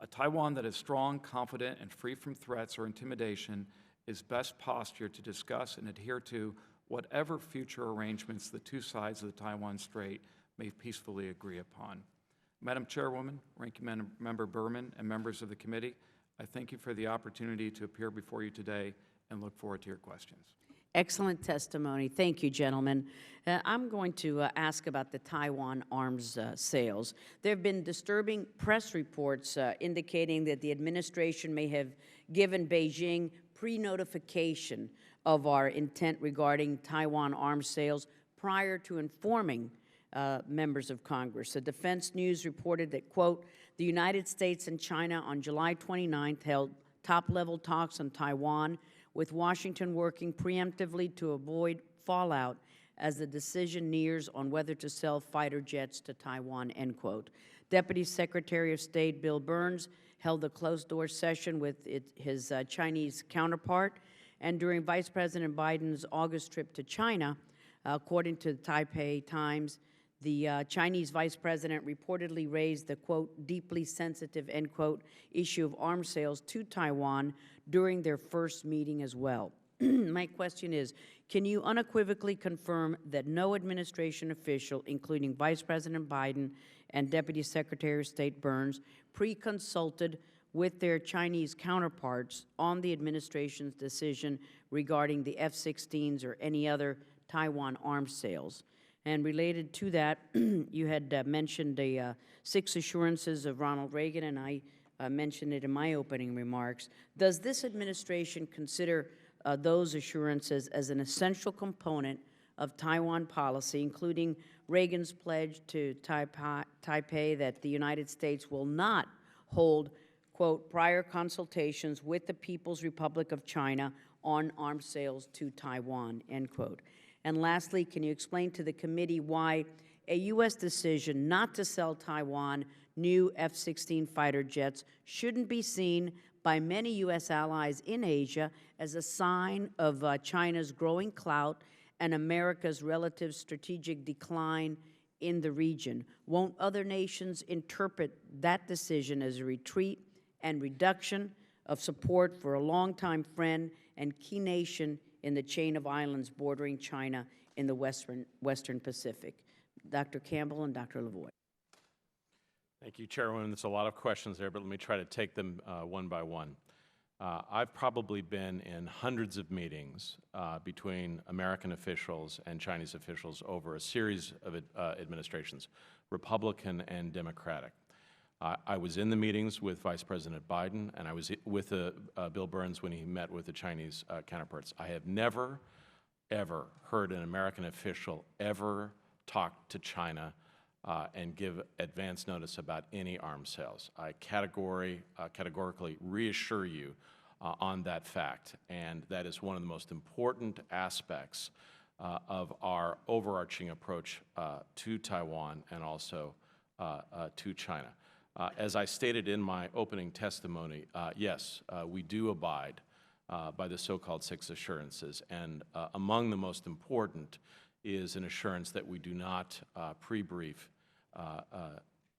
A Taiwan that is strong, confident, and free from threats or intimidation is best postured to discuss and adhere to whatever future arrangements the two sides of the Taiwan Strait may peacefully agree upon. Madam Chairwoman, Ranking Member Berman, and members of the committee, I thank you for the opportunity to appear before you today and look forward to your questions. Excellent testimony. Thank you, gentlemen. I'm going to ask about the Taiwan arms sales. There have been disturbing press reports indicating that the administration may have given Beijing pre-notification of our intent regarding Taiwan arms sales prior to informing members of Congress. The Defense News reported that, quote, the United States and China on July 29th held top-level talks on Taiwan, with Washington working preemptively to avoid fallout as the decision nears on whether to sell fighter jets to Taiwan, end quote. Deputy Secretary of State Bill Burns held a closed-door session with his Chinese counterpart, and during Vice President Biden's August trip to China, according to the Taipei Times, The Chinese vice president reportedly raised the, quote, deeply sensitive, end quote, issue of arms sales to Taiwan during their first meeting as well. My question is, can you unequivocally confirm that no administration official, including Vice President Biden and Deputy Secretary of State Burns, pre-consulted with their Chinese counterparts on the administration's decision regarding the F-16s or any other Taiwan arms sales? And related to that, you had mentioned the 6 assurances of Ronald Reagan, and I mentioned it in my opening remarks. Does this administration consider those assurances as an essential component of Taiwan policy, including Reagan's pledge to Taipei that the United States will not hold, quote, prior consultations with the People's Republic of China on arms sales to Taiwan, end quote? And lastly, can you explain to the committee why a U.S. decision not to sell Taiwan new F-16 fighter jets shouldn't be seen by many U.S. allies in Asia as a sign of China's growing clout and America's relative strategic decline in the region? Won't other nations interpret that decision as a retreat and reduction of support for a longtime friend and key nation in the chain of islands bordering China in the Western Pacific? Dr. Campbell and Dr. Lavoie. Thank you, Chairwoman. There's a lot of questions there, but let me try to take them one by one. I've probably been in hundreds of meetings between American officials and Chinese officials over a series of administrations, Republican and Democratic. I was in the meetings with Vice President Biden, and I was with Bill Burns when he met with the Chinese counterparts. I have never, ever heard an American official ever talk to China and give advance notice about any arms sales. I categorically reassure you on that fact, and that is one of the most important aspects of our overarching approach to Taiwan and also to China. As I stated in my opening testimony, yes, we do abide by the so-called 6 assurances, and among the most important is an assurance that we do not pre-brief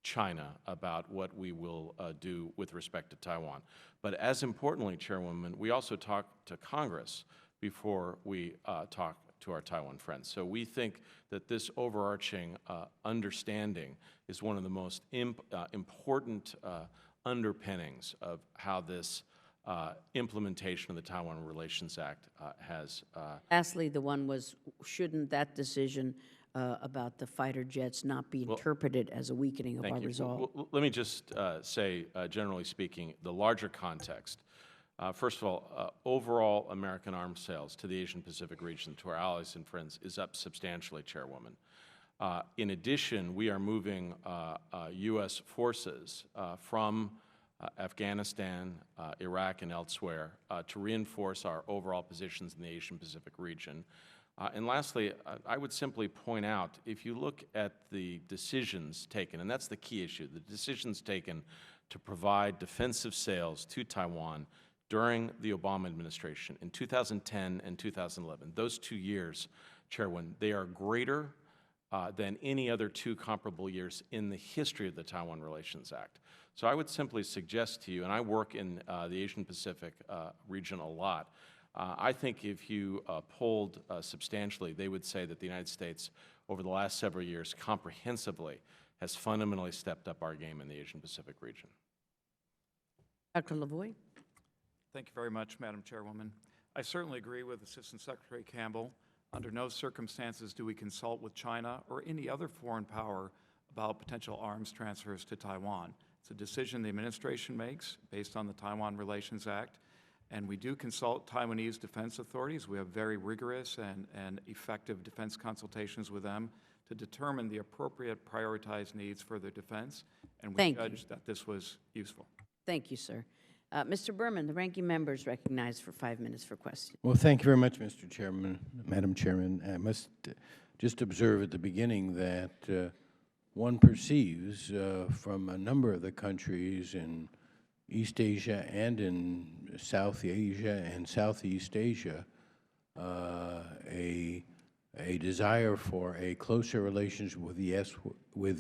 China about what we will do with respect to Taiwan. But as importantly, Chairwoman, we also talk to Congress before we talk to our Taiwan friends. So we think that this overarching understanding is one of the most important underpinnings of how this implementation of the Taiwan Relations Act has. Lastly, the one was, shouldn't that decision about the fighter jets not be interpreted as a weakening of our resolve? Well, let me just say, generally speaking, the larger context. First of all, overall American arms sales to the Asian-Pacific region, to our allies and friends, is up substantially, Chairwoman. In addition, we are moving U.S. forces from Afghanistan, Iraq, and elsewhere to reinforce our overall positions in the Asian-Pacific region. And lastly, I would simply point out, if you look at the decisions taken, and that's the key issue, the decisions taken to provide defensive sales to Taiwan during the Obama administration in 2010 and 2011, those 2 years, Chairwoman, they are greater than any other 2 comparable years in the history of the Taiwan Relations Act. So I would simply suggest to you, and I work in the Asian-Pacific region a lot, I think if you polled substantially, they would say that the United States, over the last several years, comprehensively has fundamentally stepped up our game in the Asian-Pacific region. Dr. Lavoie. Thank you very much, Madam Chairwoman. I certainly agree with Assistant Secretary Campbell. Under no circumstances do we consult with China or any other foreign power about potential arms transfers to Taiwan. It's a decision the administration makes based on the Taiwan Relations Act, and we do consult Taiwanese defense authorities. We have very rigorous and effective defense consultations with them to determine the appropriate prioritized needs for their defense, and we judged that this was useful. Thank you, sir. Mr. Berman, the ranking member is recognized for 5 minutes for questions. Well, thank you very much, Mr. Chairman, Madam Chairman. I must just observe at the beginning that one perceives from a number of the countries in East Asia and in South Asia and Southeast Asia a a desire for a closer relationship with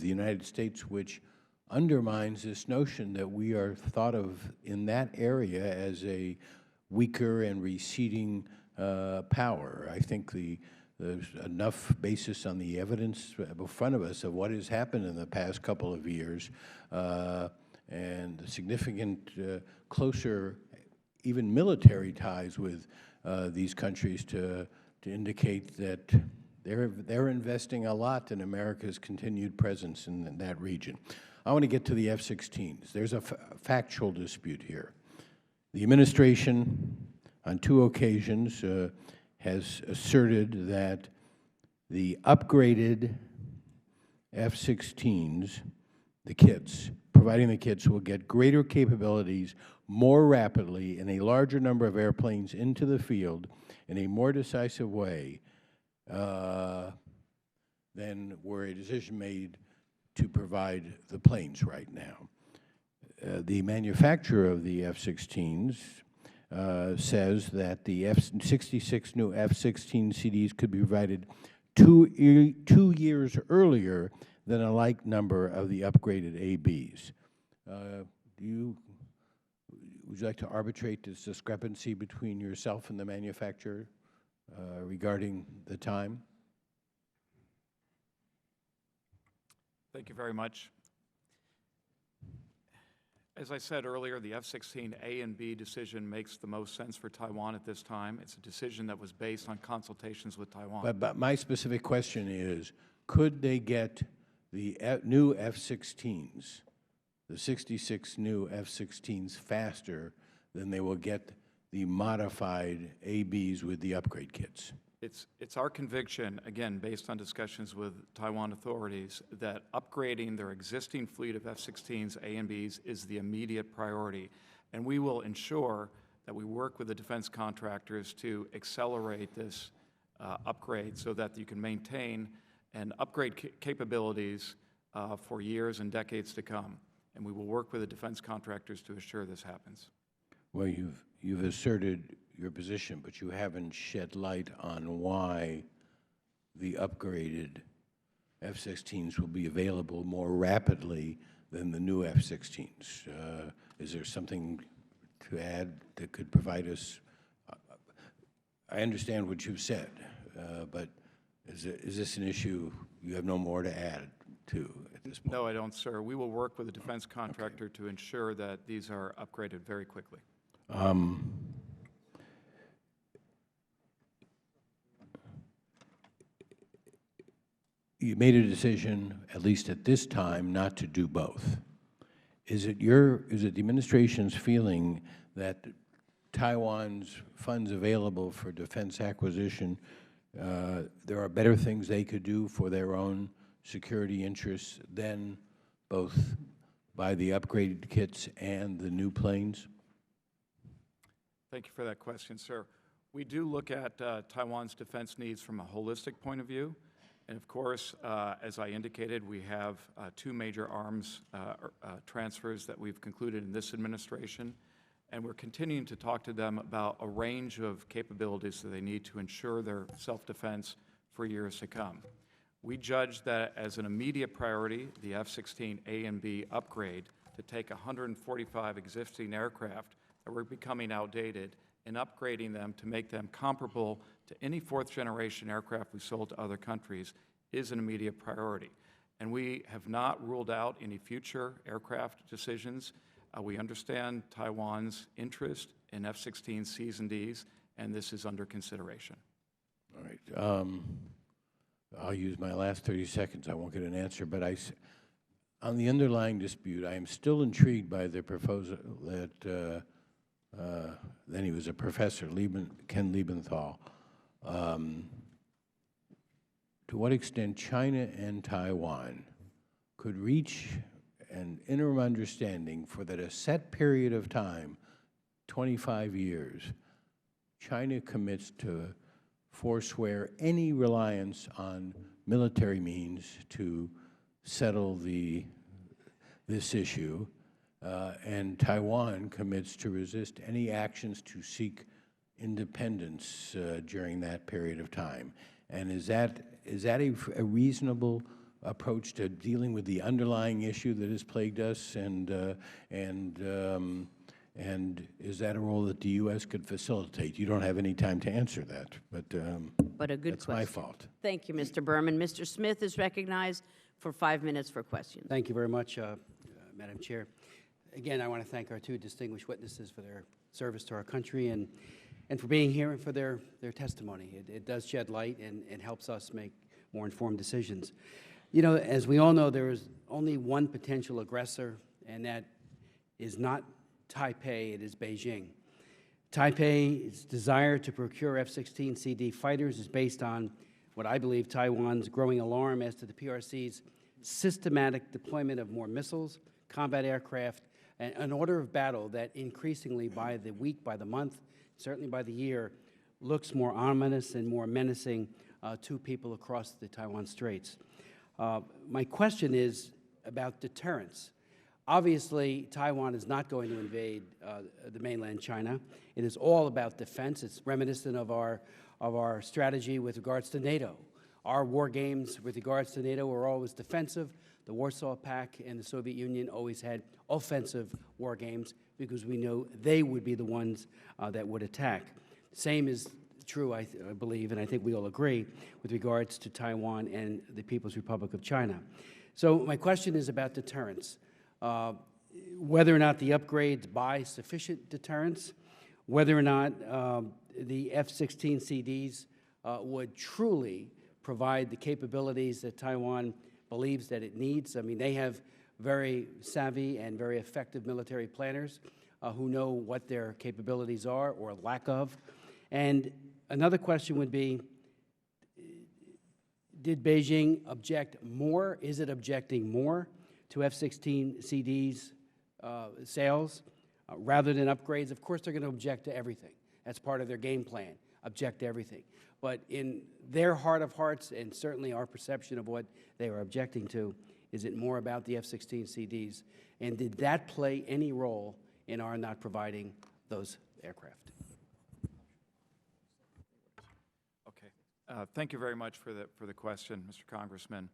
the United States, which undermines this notion that we are thought of in that area as a weaker and receding power. I think there's enough basis on the evidence in front of us of what has happened in the past couple of years, and significant closer, even military ties with these countries to indicate that they're investing a lot in America's continued presence in that region. I want to get to the F-16s. There's a factual dispute here. The administration, on 2 occasions, has asserted that the upgraded F-16s, the kits, providing the kits, will get greater capabilities more rapidly in a larger number of airplanes into the field in a more decisive way than were a decision made to provide the planes right now. The manufacturer of the F-16s says that the 66 new F-16 CDs could be provided 2 years earlier than a like number of the upgraded ABs. Would you like to arbitrate this discrepancy between yourself and the manufacturer regarding the time? Thank you very much. As I said earlier, the F-16 A and B decision makes the most sense for Taiwan at this time. It's a decision that was based on consultations with Taiwan. But my specific question is, could they get the new F-16s, the 66 new F-16s, faster than they will get the modified ABs with the upgrade kits? It's our conviction, again, based on discussions with Taiwan authorities, that upgrading their existing fleet of F-16s A and Bs is the immediate priority. And we will ensure that we work with the defense contractors to accelerate this upgrade so that you can maintain and upgrade capabilities for years and decades to come. And we will work with the defense contractors to assure this happens. Well, you've asserted your position, but you haven't shed light on why the upgraded F-16s will be available more rapidly than the new F-16s. Is there something to add that could provide us? I understand what you've said, but is this an issue you have no more to add to at this point? No, I don't, sir. We will work with the defense contractor to ensure that these are upgraded very quickly. You made a decision, at least at this time, not to do both. Is it the administration's feeling that Taiwan's funds available for defense acquisition, there are better things they could do for their own security interests than both buy the upgraded kits and the new planes? Thank you for that question, sir. We do look at Taiwan's defense needs from a holistic point of view. And of course, as I indicated, we have 2 major arms transfers that we've concluded in this administration. And we're continuing to talk to them about a range of capabilities that they need to ensure their self-defense for years to come. We judge that as an immediate priority, the F-16 A and B upgrade to take 145 existing aircraft that were becoming outdated and upgrading them to make them comparable to any 4th-generation aircraft we sold to other countries is an immediate priority. And we have not ruled out any future aircraft decisions. We understand Taiwan's interest in F-16Cs and Ds, and this is under consideration. All right. I'll use my last 30 seconds. I won't get an answer, but on the underlying dispute, I am still intrigued by the proposal that then he was a professor, Ken Liebenthal. To what extent China and Taiwan could reach an interim understanding for that a set period of time, 25 years, China commits to forswear any reliance on military means to settle this issue, and Taiwan commits to resist any actions to seek independence during that period of time. And is that a reasonable approach to dealing with the underlying issue that has plagued us? And is that a role that the U.S. could facilitate? You don't have any time to answer that, but a good that's question. my fault. Thank you, Mr. Berman. Mr. Smith is recognized for 5 minutes for questions. Thank you very much, Madam Chair. Again, I want to thank our two distinguished witnesses for their service to our country and for being here and for their testimony. It does shed light and helps us make more informed decisions. You know, as we all know, there is only one potential aggressor, and that is not Taipei, it is Beijing. Taipei's desire to procure F-16CD fighters is based on what I believe Taiwan's growing alarm as to the PRC's systematic deployment of more missiles, combat aircraft, and an order of battle that increasingly by the week, by the month, certainly by the year, looks more ominous and more menacing to people across the Taiwan Straits. My question is about deterrence. Obviously, Taiwan is not going to invade the mainland China. It is all about defense. It's reminiscent of our strategy with regards to NATO. Our war games with regards to NATO were always defensive. The Warsaw Pact and the Soviet Union always had offensive war games because we know they would be the ones that would attack. Same is true, I believe, and I think we all agree, with regards to Taiwan and the People's Republic of China. So my question is about deterrence. Whether or not the upgrades buy sufficient deterrence, whether or not the F-16CDs would truly provide the capabilities that Taiwan believes that it needs. I mean, they have very savvy and very effective military planners who know what their capabilities are or lack of. And another question would be, did Beijing object more? Is it objecting more to F-16CDs sales rather than upgrades? Of course, they're going to object to everything. That's part of their game plan, object to everything. But in their heart of hearts, and certainly our perception of what they are objecting to, is it more about the F-16CDs? And did that play any role in our not providing those aircraft? Okay. Thank you very much for the question, Mr. Congressman.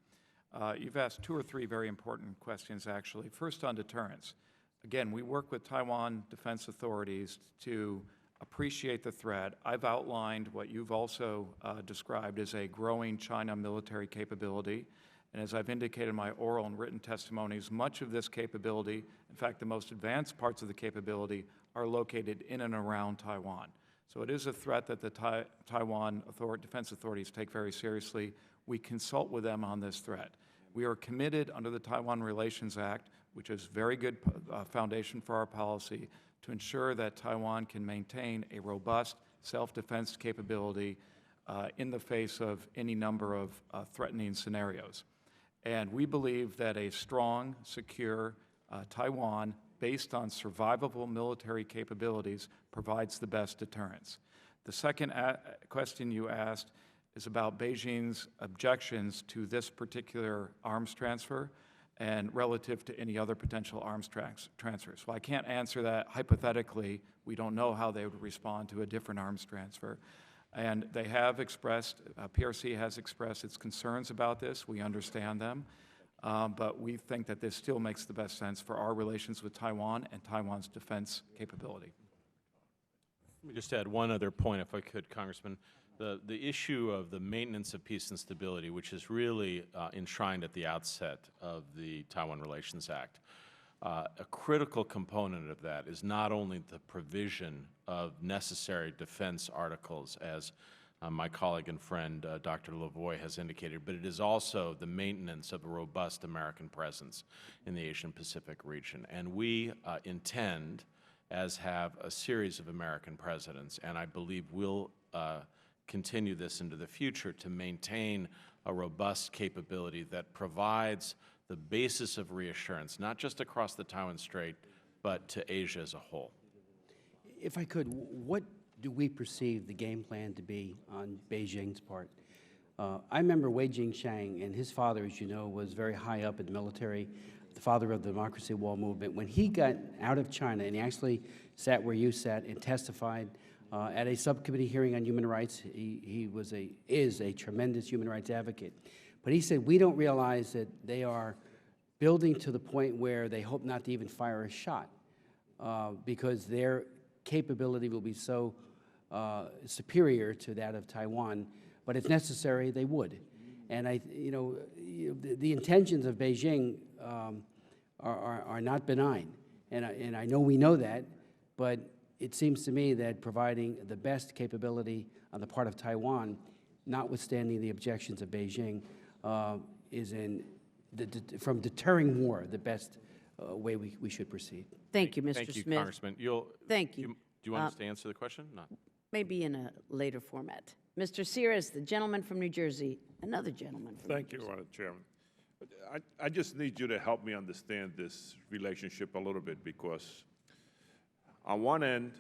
You've asked two or three very important questions, actually. First, on deterrence. Again, we work with Taiwan defense authorities to appreciate the threat. I've outlined what you've also described as a growing China military capability. And as I've indicated in my oral and written testimonies, much of this capability, in fact, the most advanced parts of the capability, are located in and around Taiwan. So it is a threat that the Taiwan defense authorities take very seriously. We consult with them on this threat. We are committed under the Taiwan Relations Act, which is a very good foundation for our policy, to ensure that Taiwan can maintain a robust self-defense capability in the face of any number of threatening scenarios. And we believe that a strong, secure Taiwan based on survivable military capabilities provides the best deterrence. The second question you asked is about Beijing's objections to this particular arms transfer and relative to any other potential arms transfers. Well, I can't answer that hypothetically. We don't know how they would respond to a different arms transfer. And they have expressed, PRC has expressed its concerns about this. We understand them. But we think that this still makes the best sense for our relations with Taiwan and Taiwan's defense capability. Let me just add one other point, if I could, Congressman. The issue of the maintenance of peace and stability, which is really enshrined at the outset of the Taiwan Relations Act. A critical component of that is not only the provision of necessary defense articles, as my colleague and friend Dr. Lavoie has indicated, but it is also the maintenance of a robust American presence in the Asian-Pacific region. And we intend, as have a series of American presidents, and I believe will continue this into the future, to maintain a robust capability that provides the basis of reassurance, not just across the Taiwan Strait, but to Asia as a whole. If I could, what do we perceive the game plan to be on Beijing's part? I remember Wei Jingsheng, and his father, as you know, was very high up in the military, the father of the Democracy Wall movement. When he got out of China, and he actually sat where you sat and testified At a subcommittee hearing on human rights, he is a tremendous human rights advocate. But he said, we don't realize that they are building to the point where they hope not to even fire a shot because their capability will be so superior to that of Taiwan. But if necessary, they would. And the intentions of Beijing are not benign. And I know we know that, but it seems to me that providing the best capability on the part of Taiwan, notwithstanding the objections of Beijing, is from deterring war, the best way we should proceed. Thank you, Mr. Thank you, Smith. Congressman. Thank you. Do you want us to answer the question? No. Maybe in a later format. Mr. Sears, the gentleman from New Jersey, another gentleman from Thank New you, Jersey. Madam Chairman. I just need you to help me understand this relationship a little bit, because on one end,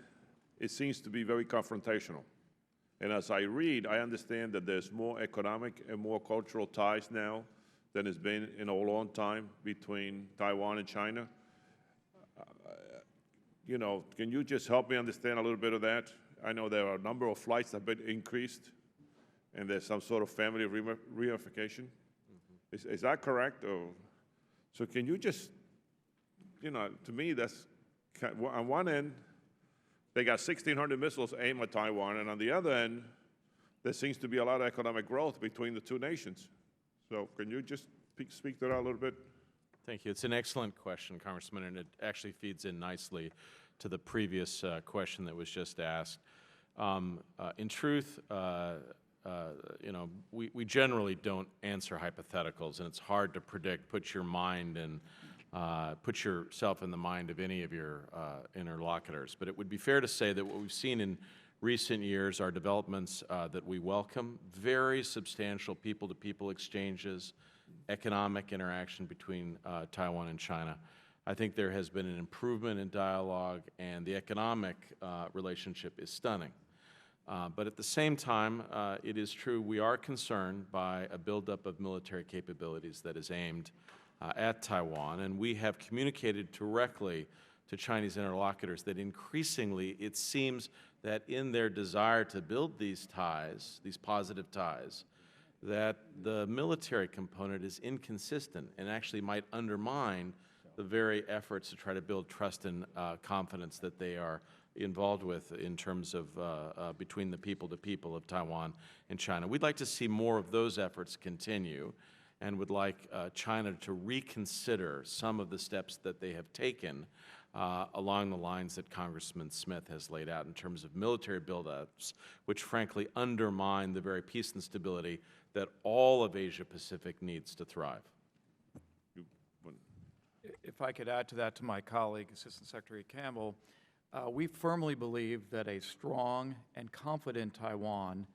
it seems to be very confrontational. And as I read, I understand that there's more economic and more cultural ties now than has been in a long time between Taiwan and China. Can you just help me understand a little bit of that? I know there are a number of flights that have been increased, and there's some sort of family reunification. Is that correct? So can you just, to me, that's, on one end, they got 1,600 missiles aimed at Taiwan, and on the other end, there seems to be a lot of economic growth between the two nations. So can you just speak to that a little bit? Thank you. It's an excellent question, Congressman, and it actually feeds in nicely to the previous question that was just asked. In truth, we generally don't answer hypotheticals, and it's hard to predict. Put yourself in the mind of any of your interlocutors. But it would be fair to say that what we've seen in recent years are developments that we welcome, very substantial people-to-people exchanges, economic interaction between Taiwan and China. I think there has been an improvement in dialogue, and the economic relationship is stunning. But at the same time, it is true we are concerned by a buildup of military capabilities that is aimed at Taiwan, and we have communicated directly to Chinese interlocutors that increasingly it seems that in their desire to build these ties, these positive ties, that the military component is inconsistent and actually might undermine the very efforts to try to build trust and confidence that they are involved with in terms of between the people-to-people of Taiwan and China. We'd like to see more of those efforts continue, and would like China to reconsider some of the steps that they have taken along the lines that Congressman Smith has laid out in terms of military buildups, which frankly undermine the very peace and stability that all of Asia-Pacific needs to thrive. If I could add to that to my colleague, Assistant Secretary Campbell, we firmly believe that a strong and confident Taiwan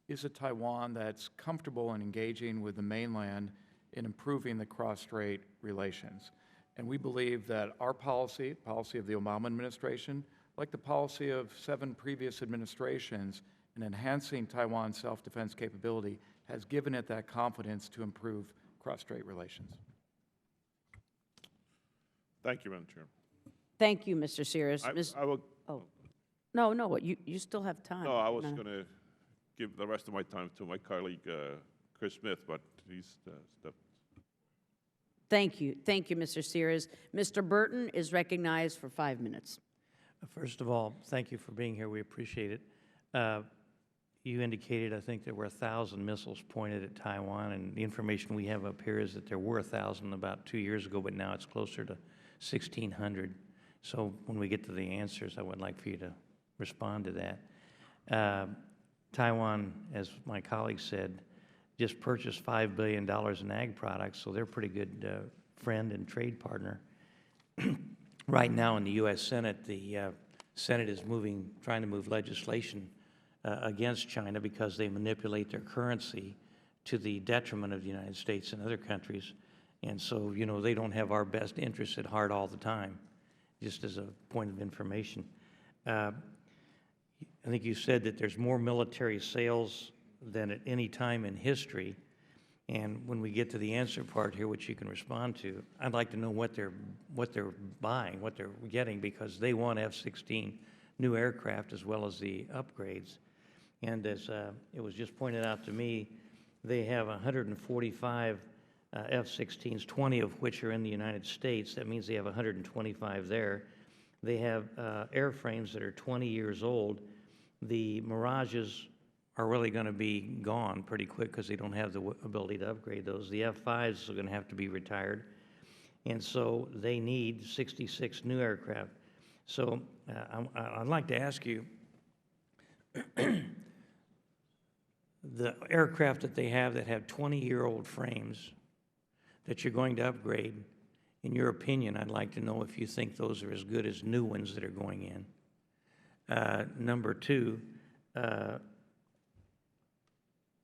is a Taiwan that's comfortable in engaging with the mainland in improving the cross-strait relations. And we believe that our policy of the Obama administration, like the policy of 7 previous administrations in enhancing Taiwan's self-defense capability, has given it that confidence to improve cross-strait relations. Thank you, Madam Chair. Thank you, Mr. Sears. I will. Oh, no, you still have time. No, I was going to give the rest of my time to my colleague, Chris Smith, but he's stepped. Thank you, Mr. Sears. Mr. Burton is recognized for 5 minutes. First of all, thank you for being here. We appreciate it. You indicated, I think, there were 1,000 missiles pointed at Taiwan, and the information we have up here is that there were 1,000 about 2 years ago, but now it's closer to 1,600. So when we get to the answers, I would like for you to respond to that. Taiwan, as my colleague said, just purchased $5 billion in ag products, so they're a pretty good friend and trade partner. Right now in the U.S. Senate, the Senate is trying to move legislation against China because they manipulate their currency to the detriment of the United States and other countries. And so, they don't have our best interests at heart all the time, just as a point of information. I think you said that there's more military sales than at any time in history. And when we get to the answer part here, which you can respond to, I'd like to know what they're buying, what they're getting, because they want F-16 new aircraft as well as the upgrades. And as it was just pointed out to me, they have 145 F-16s, 20 of which are in the United States. That means they have 125 there. They have airframes that are 20 years old. The Mirages are really going to be gone pretty quick because they don't have the ability to upgrade those. The F-5s are going to have to be retired. And so they need 66 new aircraft. So I'd like to ask you, the aircraft that they have that have 20-year-old frames that you're going to upgrade, in your opinion, I'd like to know if you think those are as good as new ones that are going in. Number two,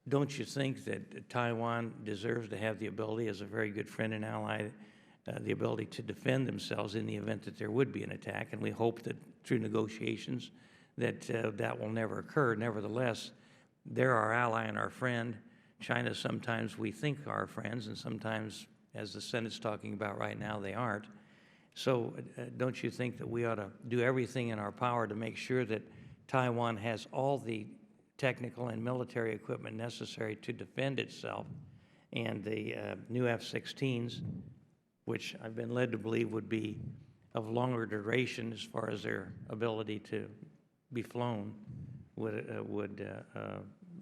don't you think that Taiwan deserves to have the ability, as a very good friend and ally, the ability to defend themselves in the event that there would be an attack? And we hope that through negotiations that that will never occur. Nevertheless, they're our ally and our friend. China, sometimes we think are our friends, and sometimes, as the Senate's talking about right now, they aren't. So don't you think that we ought to do everything in our power to make sure that Taiwan has all the technical and military equipment necessary to defend itself, and the new F-16s, which I've been led to believe would be of longer duration as far as their ability to be flown, would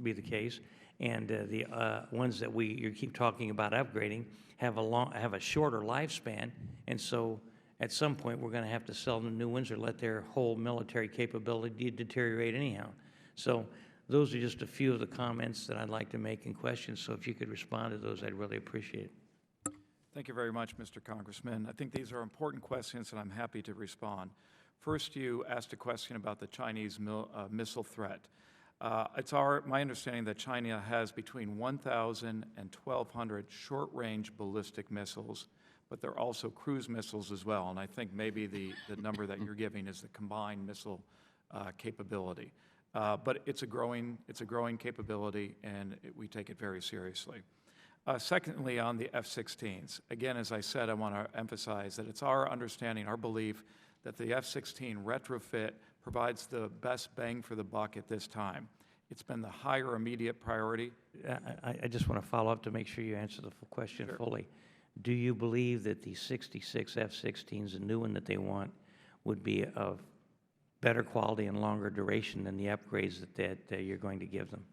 be the case, and the ones that you keep talking about upgrading have a shorter lifespan, and so at some point we're going to have to sell the new ones or let their whole military capability deteriorate anyhow. So those are just a few of the comments that I'd like to make in questions. So if you could respond to those, I'd really appreciate it. Thank you very much, Mr. Congressman. I think these are important questions, and I'm happy to respond. First, you asked a question about the Chinese missile threat. It's my understanding that China has between 1,000 and 1,200 short-range ballistic missiles, but there are also cruise missiles as well, and I think maybe the number that you're giving is the combined missile capability. But it's a growing capability, and we take it very seriously. Secondly, on the F-16s, again, as I said, I want to emphasize that it's our understanding, our belief, that the F-16 retrofit provides the best bang for the buck at this time. It's been the higher immediate priority. I just want to follow up to make sure you answer the question fully. Do you believe that the 66 F-16s, the new one that they want, would be of better quality and longer duration than the upgrades that you're going to give them?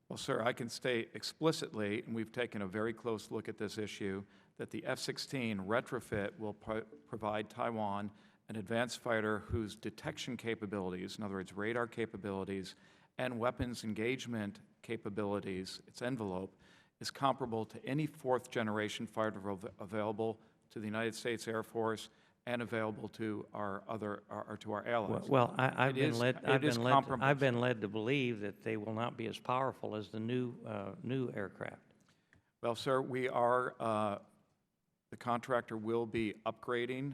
Well, sir, I can state explicitly, and we've taken a very close look at this issue, that the F-16 retrofit will provide Taiwan an advanced fighter whose detection capabilities, in other words, radar capabilities, and weapons engagement capabilities, its envelope, is comparable to any fourth-generation fighter available to the United States Air Force and available to our allies. Well, I've been led to believe that they will not be as powerful as the new aircraft. Well, sir, we are. The contractor will be upgrading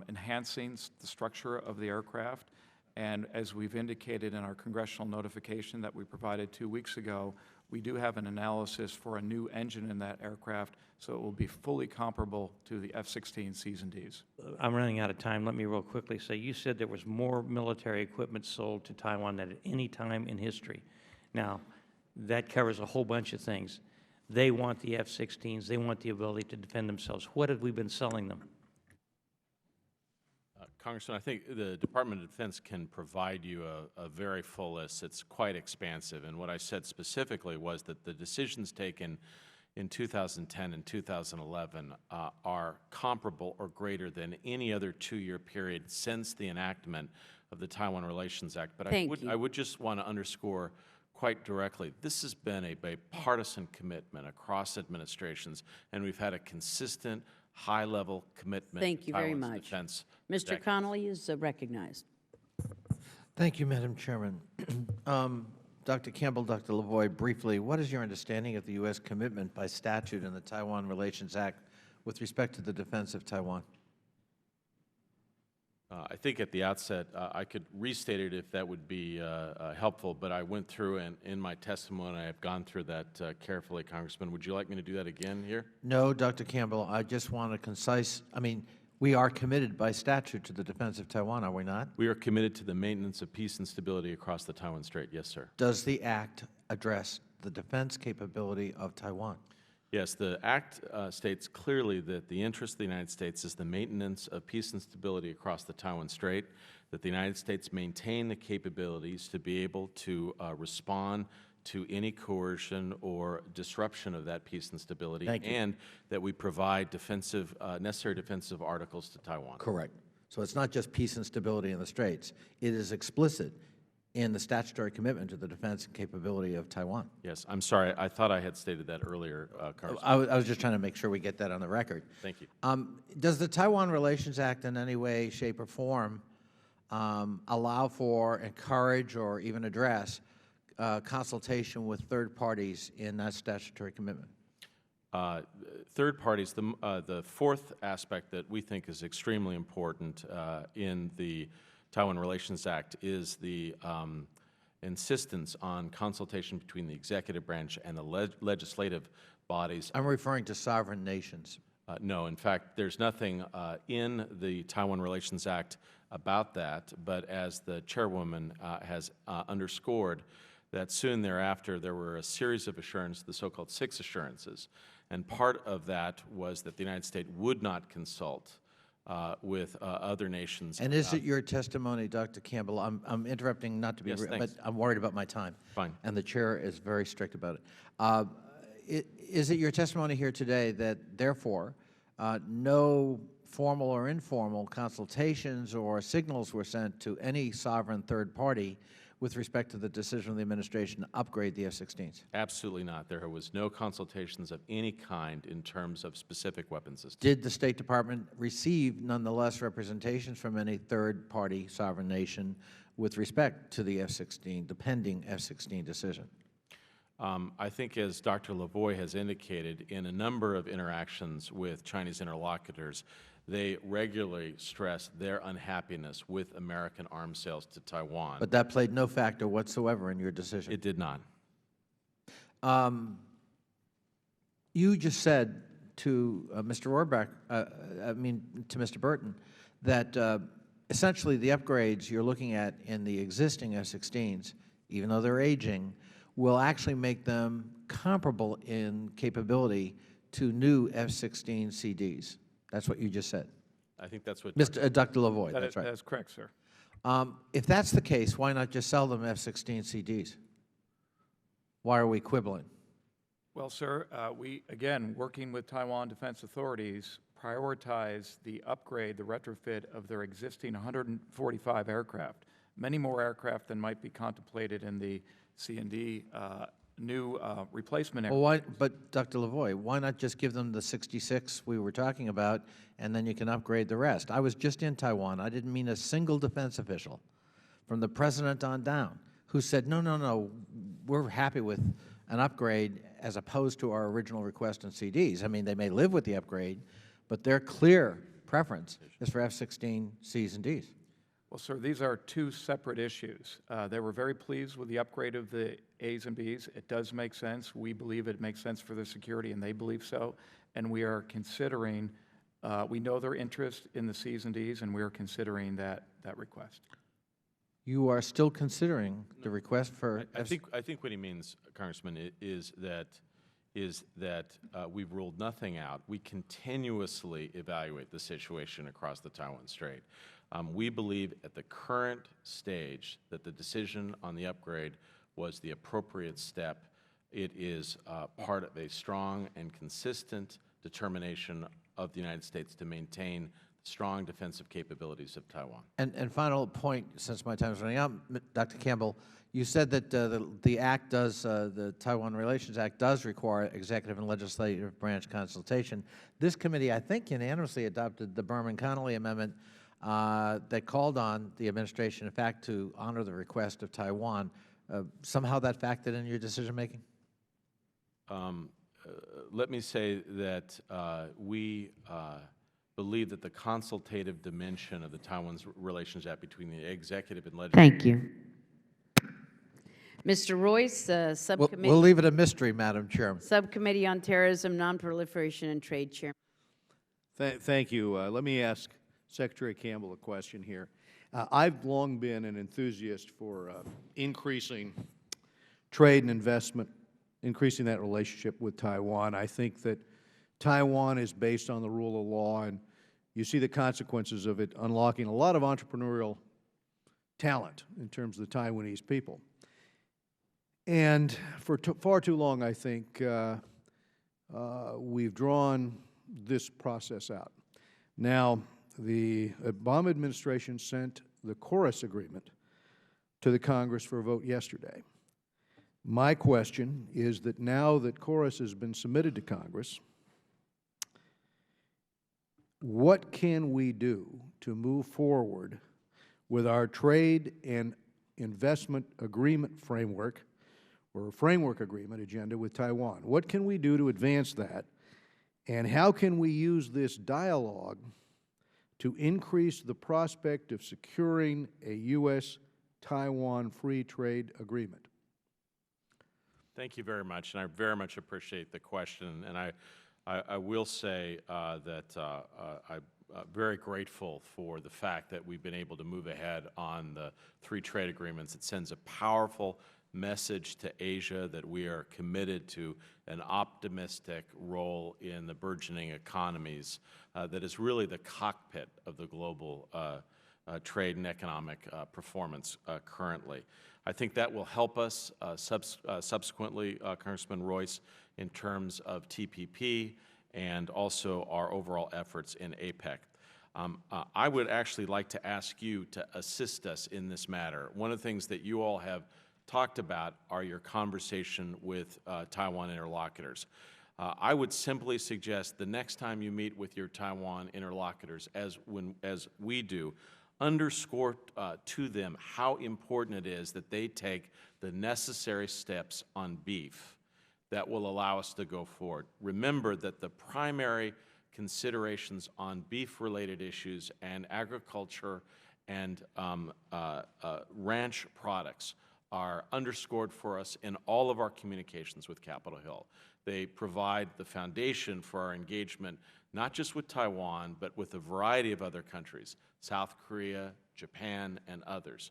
enhancing the structure of the aircraft, and as we've indicated in our congressional notification that we provided 2 weeks ago, we do have an analysis for a new engine in that aircraft, so it will be fully comparable to the F-16 Cs and Ds. I'm running out of time. Let me real quickly say, you said there was more military equipment sold to Taiwan than at any time in history. Now, that covers a whole bunch of things. They want the F-16s. They want the ability to defend themselves. What have we been selling them? Congressman, I think the Department of Defense can provide you a very full list. It's quite expansive. And what I said specifically was that the decisions taken in 2010 and 2011 are comparable or greater than any other two-year period since the enactment of the Taiwan Relations Act. But I would just want to underscore quite directly, this has been a bipartisan commitment across administrations, and we've had a consistent, high-level commitment. Thank you very much. Defense. Mr. Connolly is recognized. Thank you, Madam Chairman. Dr. Campbell, Dr. Lavoie, briefly, what is your understanding of the U.S. commitment by statute in the Taiwan Relations Act with respect to the defense of Taiwan? I think at the outset, I could restate it if that would be helpful, but I went through, and in my testimony, I have gone through that carefully, Congressman. Would you like me to do that again here? No, Dr. Campbell, I just want a concise, We are committed by statute to the defense of Taiwan, are we not? We are committed to the maintenance of peace and stability across the Taiwan Strait. Yes, sir. Does the act address the defense capability of Taiwan? Yes, the Act states clearly that the interest of the United States is the maintenance of peace and stability across the Taiwan Strait, that the United States maintain the capabilities to be able to respond to any coercion or disruption of that peace and stability, and that we provide defensive, necessary defensive articles to Taiwan. Correct. So it's not just peace and stability in the Straits. It is explicit in the statutory commitment to the defense and capability of Taiwan. Yes, I'm sorry. I thought I had stated that earlier, Congressman. I was just trying to make sure we get that on the record. Thank you. Does the Taiwan Relations Act in any way, shape, or form allow for, encourage, or even address consultation with third parties in that statutory commitment? Third parties, the fourth aspect that we think is extremely important in the Taiwan Relations Act is the insistence on consultation between the executive branch and the legislative bodies. I'm referring to sovereign nations. No, in fact, there's nothing in the Taiwan Relations Act about that, but as the chairwoman has underscored, that soon thereafter there were a series of assurances, the so-called 6 assurances, and part of that was that the United States would not consult with other nations. And is it your testimony, Dr. Campbell? I'm interrupting not to be rude, but I'm worried about my time. Fine. And the chair is very strict about it. Is it your testimony here today that, therefore, no formal or informal consultations or signals were sent to any sovereign third party with respect to the decision of the administration to upgrade the F-16s? Absolutely not. There was no consultations of any kind in terms of specific weapons systems. Did the State Department receive, nonetheless, representations from any third-party sovereign nation with respect to the F-16, the pending F-16 decision? I think, as Dr. Lavoie has indicated, in a number of interactions with Chinese interlocutors, they regularly stress their unhappiness with American arms sales to Taiwan. But that played no factor whatsoever in your decision? It did not. You just said to Mr. Rohrabaugh, to Mr. Burton, that essentially the upgrades you're looking at in the existing F-16s, even though they're aging, will actually make them comparable in capability to new F-16 CDs. That's what you just said. I think that's what Dr. Lavoie, that's right. That's correct, sir. If that's the case, why not just sell them F-16 CDs? Why are we quibbling? Well, sir, we, again, working with Taiwan defense authorities, prioritize the upgrade, the retrofit of their existing 145 aircraft, many more aircraft than might be contemplated in the C&D new replacement aircraft. Well, but Dr. Lavoie, why not just give them the 66 we were talking about, and then you can upgrade the rest? I was just in Taiwan. I didn't mean a single defense official, from the president on down, who said, no, we're happy with an upgrade as opposed to our original request in CDs. I mean, they may live with the upgrade, but their clear preference is for F-16 Cs and Ds. Well, sir, these are two separate issues. They were very pleased with the upgrade of the A's and B's. It does make sense. We believe it makes sense for their security, and they believe so. And we are considering, we know their interest in the C's and D's, and we are considering that request. You are still considering the request for... I think what he means, Congressman, is that we've ruled nothing out. We continuously evaluate the situation across the Taiwan Strait. We believe at the current stage that the decision on the upgrade was the appropriate step. It is part of a strong and consistent determination of the United States to maintain strong defensive capabilities of Taiwan. And final point, since my time is running out, Dr. Campbell, you said that the Act does, the Taiwan Relations Act does require executive and legislative branch consultation. This committee, I think, unanimously adopted the Berman-Connolly Amendment that called on the administration, in fact, to honor the request of Taiwan. Somehow that factored in your decision-making? Let me say that we believe that the consultative dimension of the Taiwan's Relations Act between the executive and legislative... Thank you. Mr. Royce, Subcommittee... We'll leave it a mystery, Madam Chairman. Subcommittee on Terrorism, Nonproliferation, and Trade Chairman. Thank you. Let me ask Secretary Campbell a question here. I've long been an enthusiast for increasing trade and investment, increasing that relationship with Taiwan. I think that Taiwan is based on the rule of law, and you see the consequences of it unlocking a lot of entrepreneurial talent in terms of the Taiwanese people. And for far too long, I think, we've drawn this process out. Now, the Obama administration sent the KORUS agreement to the Congress for a vote yesterday. My question is that now that KORUS has been submitted to Congress, what can we do to move forward with our trade and investment agreement framework, or framework agreement agenda with Taiwan? What can we do to advance that? And how can we use this dialogue to increase the prospect of securing a U.S.-Taiwan free trade agreement? Thank you very much, and I very much appreciate the question. And I will say that I'm very grateful for the fact that we've been able to move ahead on the 3 trade agreements. It sends a powerful message to Asia that we are committed to an optimistic role in the burgeoning economies that is really the cockpit of the global trade and economic performance currently. I think that will help us subsequently, Congressman Royce, in terms of TPP and also our overall efforts in APEC. I would actually like to ask you to assist us in this matter. One of the things that you all have talked about are your conversation with Taiwan interlocutors. I would simply suggest the next time you meet with your Taiwan interlocutors, as we do, underscore to them how important it is that they take the necessary steps on beef that will allow us to go forward. Remember that the primary considerations on beef-related issues and agriculture and ranch products are underscored for us in all of our communications with Capitol Hill. They provide the foundation for our engagement, not just with Taiwan, but with a variety of other countries, South Korea, Japan, and others.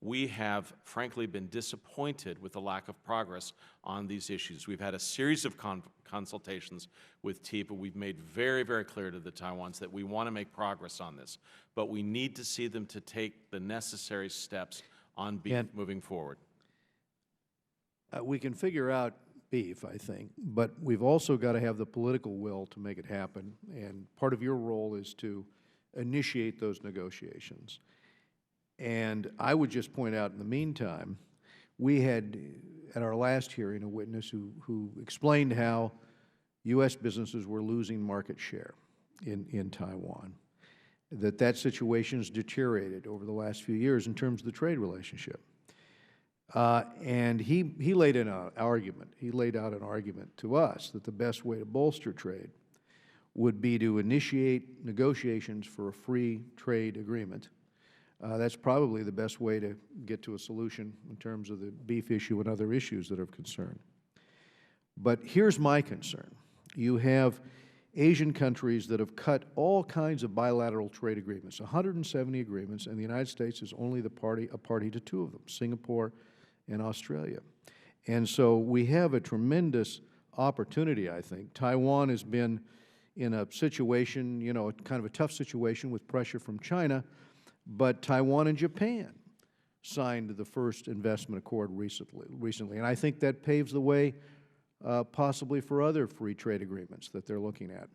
We have, frankly, been disappointed with the lack of progress on these issues. We've had a series of consultations with TPA. We've made very, very clear to the Taiwans that we want to make progress on this, but we need to see them to take the necessary steps on beef moving forward. We can figure out beef, I think, but we've also got to have the political will to make it happen, and part of your role is to initiate those negotiations. And I would just point out in the meantime, we had at our last hearing a witness who explained how U.S. businesses were losing market share in Taiwan, that situation has deteriorated over the last few years in terms of the trade relationship. And he laid in an argument. He laid out an argument to us that the best way to bolster trade would be to initiate negotiations for a free trade agreement. That's probably the best way to get to a solution in terms of the beef issue and other issues that are of concern. But here's my concern. You have Asian countries that have cut all kinds of bilateral trade agreements, 170 agreements, and the United States is only a party to 2 of them, Singapore and Australia. And so we have a tremendous opportunity, I think. Taiwan has been in a situation, kind of a tough situation with pressure from China, but Taiwan and Japan signed the first investment accord recently. And I think that paves the way possibly for other free trade agreements that they're looking at.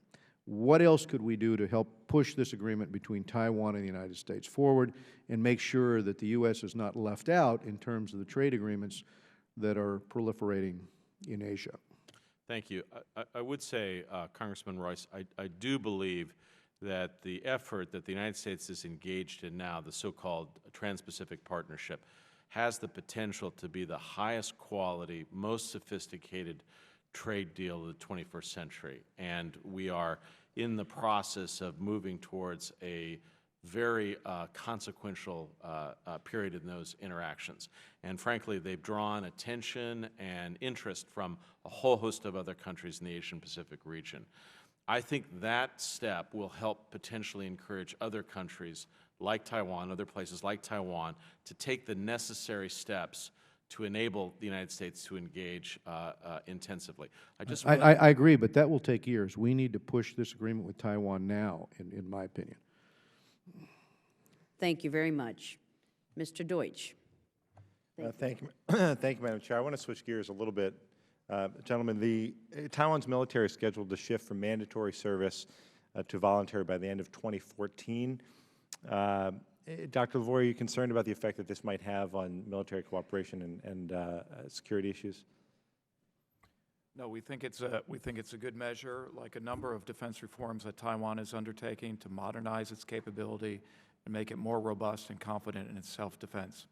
What else could we do to help push this agreement between Taiwan and the United States forward and make sure that the U.S. is not left out in terms of the trade agreements that are proliferating in Asia? Thank you. I would say, Congressman Royce, I do believe that the effort that the United States is engaged in now, the so-called Trans-Pacific Partnership, has the potential to be the highest quality, most sophisticated trade deal of the 21st century. And we are in the process of moving towards a very consequential period in those interactions. And frankly, they've drawn attention and interest from a whole host of other countries in the Asian Pacific region. I think that step will help potentially encourage other countries like Taiwan, other places like Taiwan, to take the necessary steps to enable the United States to engage intensively. I agree, but that will take years. We need to push this agreement with Taiwan now, in my opinion. Thank you very much. Mr. Deutsch. Thank you, thank you, Madam Chair. I want to switch gears a little bit. Gentlemen, Taiwan's military is scheduled to shift from mandatory service to voluntary by the end of 2014. Dr. LaVoy, are you concerned about the effect that this might have on military cooperation and security issues? No, we think it's a good measure, like a number of defense reforms that Taiwan is undertaking to modernize its capability and make it more robust and confident in its self-defense.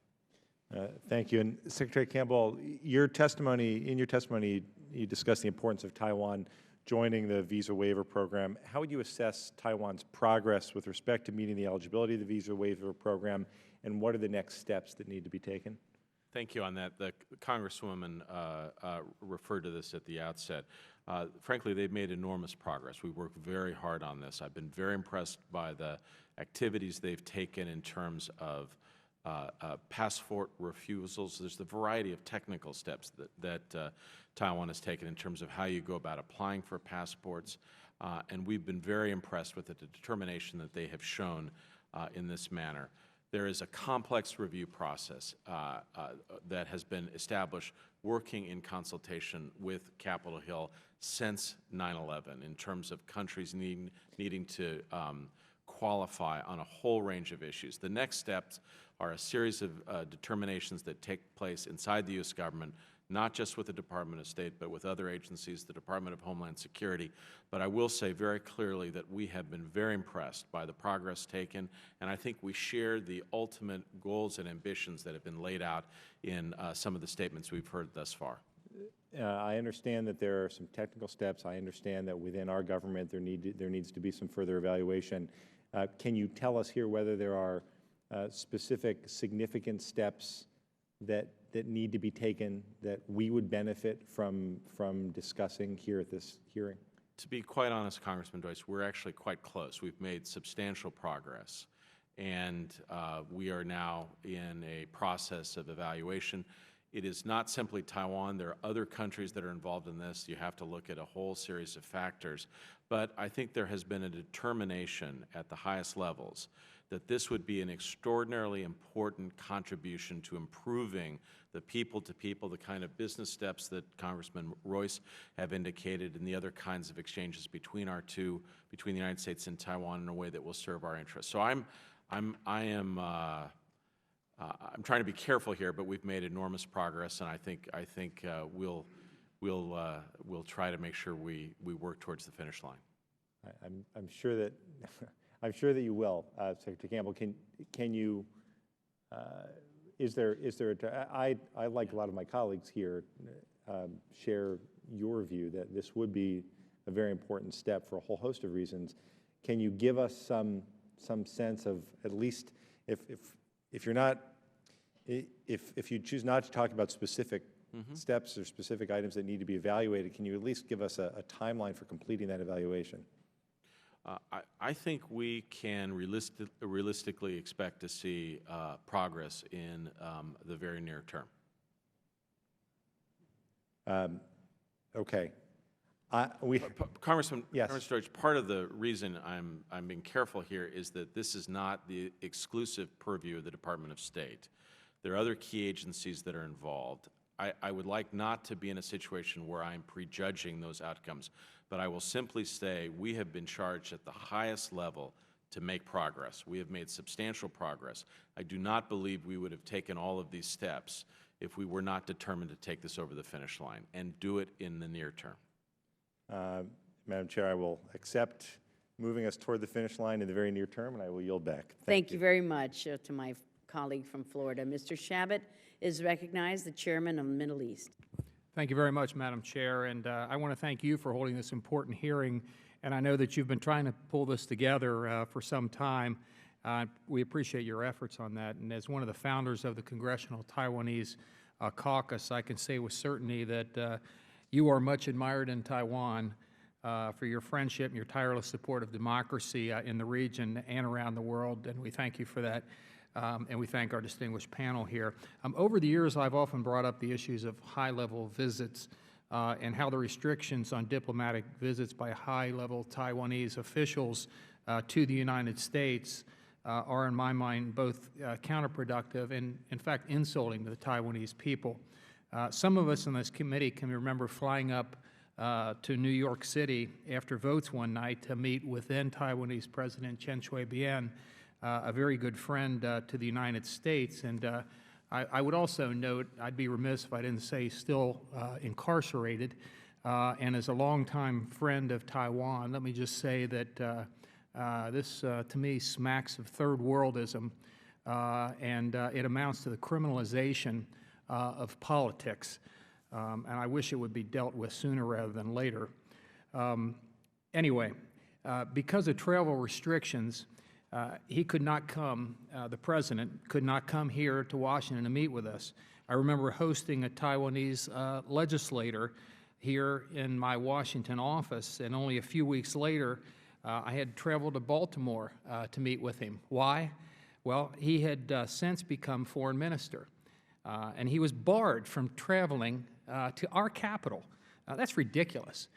Thank you. And Secretary Campbell, in your testimony, you discussed the importance of Taiwan joining the visa waiver program. How would you assess Taiwan's progress with respect to meeting the eligibility of the visa waiver program, and what are the next steps that need to be taken? Thank you on that. The Congresswoman referred to this at the outset. Frankly, they've made enormous progress. We've worked very hard on this. I've been very impressed by the activities they've taken in terms of passport refusals. There's the variety of technical steps that Taiwan has taken in terms of how you go about applying for passports, and we've been very impressed with the determination that they have shown in this manner. There is a complex review process that has been established working in consultation with Capitol Hill since 9/11 in terms of countries needing to qualify on a whole range of issues. The next steps are a series of determinations that take place inside the U.S. government, not just with the Department of State, but with other agencies, the Department of Homeland Security. But I will say very clearly that we have been very impressed by the progress taken, and I think we share the ultimate goals and ambitions that have been laid out in some of the statements we've heard thus far. I understand that there are some technical steps. I understand that within our government there needs to be some further evaluation. Can you tell us here whether there are specific significant steps that need to be taken that we would benefit from discussing here at this hearing? To be quite honest, Congressman Deutsch, we're actually quite close. We've made substantial progress, and we are now in a process of evaluation. It is not simply Taiwan. There are other countries that are involved in this. You have to look at a whole series of factors. But I think there has been a determination at the highest levels that this would be an extraordinarily important contribution to improving the people-to-people, the kind of business steps that Congressman Royce have indicated, and the other kinds of exchanges between between the United States and Taiwan in a way that will serve our interests. So I'm trying to be careful here, but we've made enormous progress, and I think we'll try to make sure we work towards the finish line. I'm sure that I'm sure that you will, Secretary Campbell. Can you? Is there I like a lot of my colleagues here share your view that this would be a very important step for a whole host of reasons. Can you give us some sense of, at least if you're not, if you choose not to talk about specific steps or specific items that need to be evaluated, can you at least give us a timeline for completing that evaluation? I think we can realistically expect to see progress in the very near term. Okay. Congressman, yes. Congressman Deutsch, part of the reason I'm being careful here is that this is not the exclusive purview of the Department of State. There are other key agencies that are involved. I would like not to be in a situation where I'm prejudging those outcomes, but I will simply say we have been charged at the highest level to make progress. We have made substantial progress. I do not believe we would have taken all of these steps if we were not determined to take this over the finish line and do it in the near term. Madam Chair, I will accept moving us toward the finish line in the very near term, and I will yield back. Thank you very much to my colleague from Florida. Mr. Shabbat is recognized, the chairman of the Middle East. Thank you very much, Madam Chair, and I want to thank you for holding this important hearing, and I know that you've been trying to pull this together for some time. We appreciate your efforts on that, and as one of the founders of the Congressional Taiwanese Caucus, I can say with certainty that you are much admired in Taiwan. for your friendship and your tireless support of democracy in the region and around the world, and we thank you for that. And we thank our distinguished panel here. Over the years, I've often brought up the issues of high-level visits and how the restrictions on diplomatic visits by high-level Taiwanese officials to the United States are, in my mind, both counterproductive and, in fact, insulting to the Taiwanese people. Some of us in this committee can remember flying up to New York City after votes one night to meet with then Taiwanese President Chen Shui-bian, a very good friend to the United States. And I would also note, I'd be remiss if I didn't say still incarcerated, and as a longtime friend of Taiwan, let me just say that this, to me, smacks of third worldism, and it amounts to the criminalization of politics, and I wish it would be dealt with sooner rather than later. Anyway, because of travel restrictions, he could not come, the President could not come here to Washington to meet with us. I remember hosting a Taiwanese legislator here in my Washington office, and only a few weeks later, I had traveled to Baltimore to meet with him. Why? Well, he had since become foreign minister, and he was barred from traveling to our capital. That's ridiculous.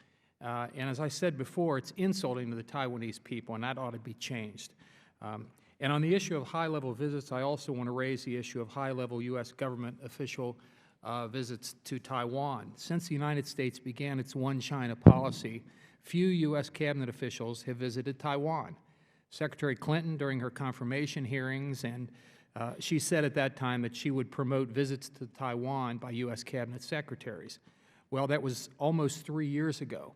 And as I said before, it's insulting to the Taiwanese people, and that ought to be changed. And on the issue of high-level visits, I also want to raise the issue of high-level U.S. government official visits to Taiwan. Since the United States began its one China policy, few U.S. cabinet officials have visited Taiwan. Secretary Clinton, during her confirmation hearings, and she said at that time that she would promote visits to Taiwan by U.S. cabinet secretaries. Well, that was almost 3 years ago,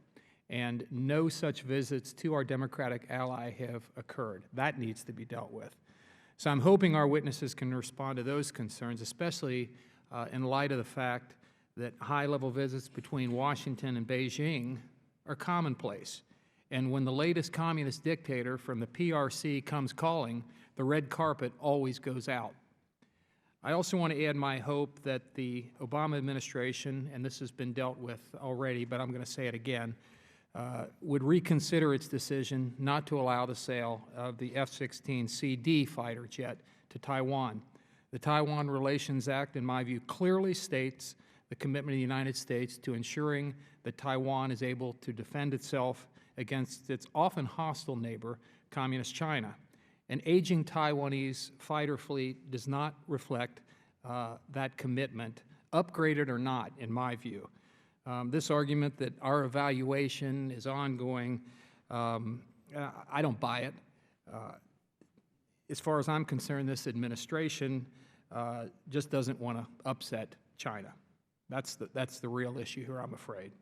and no such visits to our Democratic ally have occurred. That needs to be dealt with. So I'm hoping our witnesses can respond to those concerns, especially in light of the fact that high-level visits between Washington and Beijing are commonplace. And when the latest communist dictator from the PRC comes calling, the red carpet always goes out. I also want to add my hope that the Obama administration, and this has been dealt with already, but I'm going to say it again, would reconsider its decision not to allow the sale of the F-16CD fighter jet to Taiwan. The Taiwan Relations Act, in my view, clearly states the commitment of the United States to ensuring that Taiwan is able to defend itself against its often hostile neighbor, Communist China. An aging Taiwanese fighter fleet does not reflect that commitment, upgraded or not, in my view. This argument that our evaluation is ongoing, I don't buy it. As far as I'm concerned, this administration just doesn't want to upset China. That's the real issue here, I'm afraid.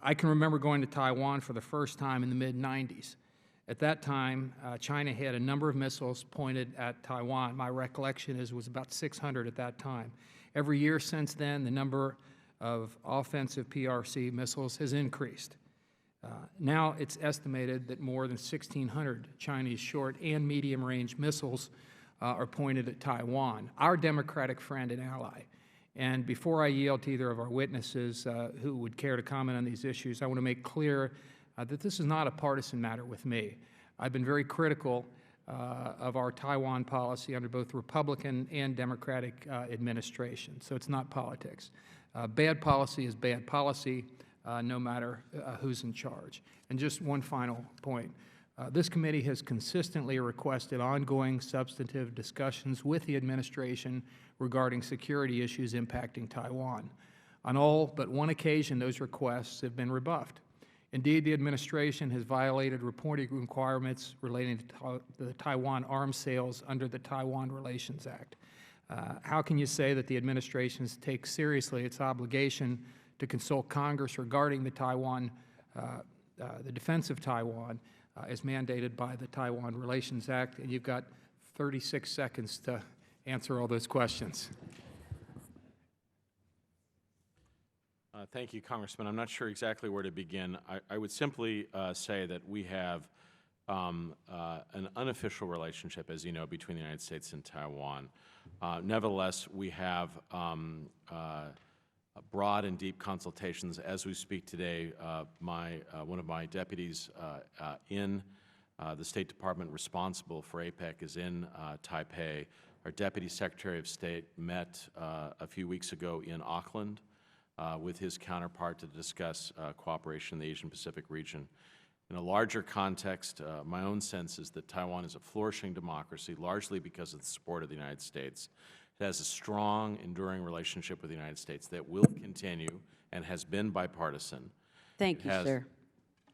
I can remember going to Taiwan for the first time in the mid-90s. At that time, China had a number of missiles pointed at Taiwan. My recollection is it was about 600 at that time. Every year since then, the number of offensive PRC missiles has increased. Now it's estimated that more than 1,600 Chinese short and medium-range missiles are pointed at Taiwan, our democratic friend and ally. And before I yield to either of our witnesses who would care to comment on these issues, I want to make clear that this is not a partisan matter with me. I've been very critical of our Taiwan policy under both Republican and Democratic administration, so it's not politics. Bad policy is bad policy, no matter who's in charge. And just one final point. This committee has consistently requested ongoing substantive discussions with the administration regarding security issues impacting Taiwan. On all but one occasion, those requests have been rebuffed. Indeed, the administration has violated reporting requirements relating to the Taiwan arms sales under the Taiwan Relations Act. How can you say that the administration takes seriously its obligation to consult Congress regarding the Taiwan, the defense of Taiwan, as mandated by the Taiwan Relations Act? And you've got 36 seconds to answer all those questions. Thank you, Congressman. I'm not sure exactly where to begin. I would simply say that we have an unofficial relationship, as you know, between the United States and Taiwan. Nevertheless, we have broad and deep consultations. As we speak today, one of my deputies in the State Department responsible for APEC is in Taipei. Our Deputy Secretary of State met a few weeks ago in Auckland with his counterpart to discuss cooperation in the Asian-Pacific region. In a larger context, my own sense is that Taiwan is a flourishing democracy, largely because of the support of the United States. It has a strong, enduring relationship with the United States that will continue and has been bipartisan. Thank you, sir.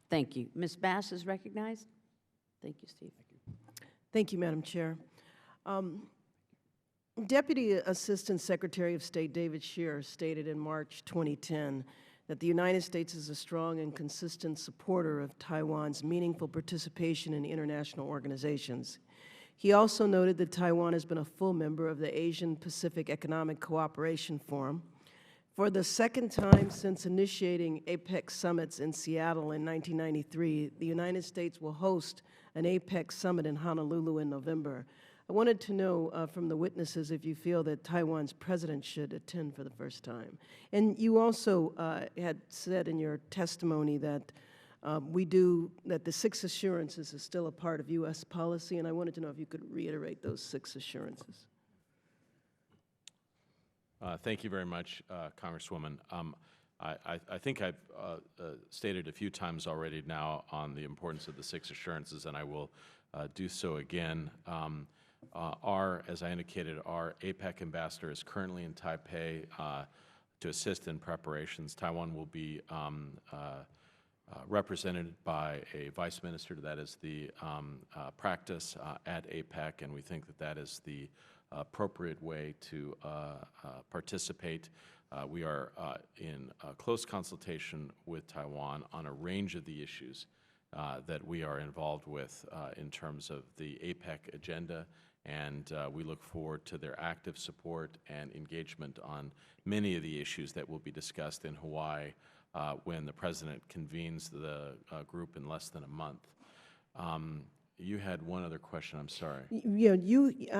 Thank you. Ms. Bass is recognized. Thank you, Steve. Thank you, Madam Chair. Deputy Assistant Secretary of State David Scheer stated in March 2010 that the United States is a strong and consistent supporter of Taiwan's meaningful participation in international organizations. He also noted that Taiwan has been a full member of the Asian-Pacific Economic Cooperation Forum. For the second time since initiating APEC summits in Seattle in 1993, the United States will host an APEC summit in Honolulu in November. I wanted to know from the witnesses if you feel that Taiwan's president should attend for the first time. And you also had said in your testimony that that the 6 assurances is still a part of U.S. policy, and I wanted to know if you could reiterate those 6 assurances. Thank you very much, Congresswoman. I think I've stated a few times already now on the importance of the 6 assurances, and I will do so again. As I indicated, our APEC ambassador is currently in Taipei to assist in preparations. Taiwan will be represented by a vice minister. That is the practice at APEC, and we think that that is the appropriate way to participate. We are in close consultation with Taiwan on a range of the issues that we are involved with in terms of the APEC agenda, and we look forward to their active support and engagement on many of the issues that will be discussed in Hawaii when the President convenes the group in less than a month. You had one other question, I'm sorry. Yeah,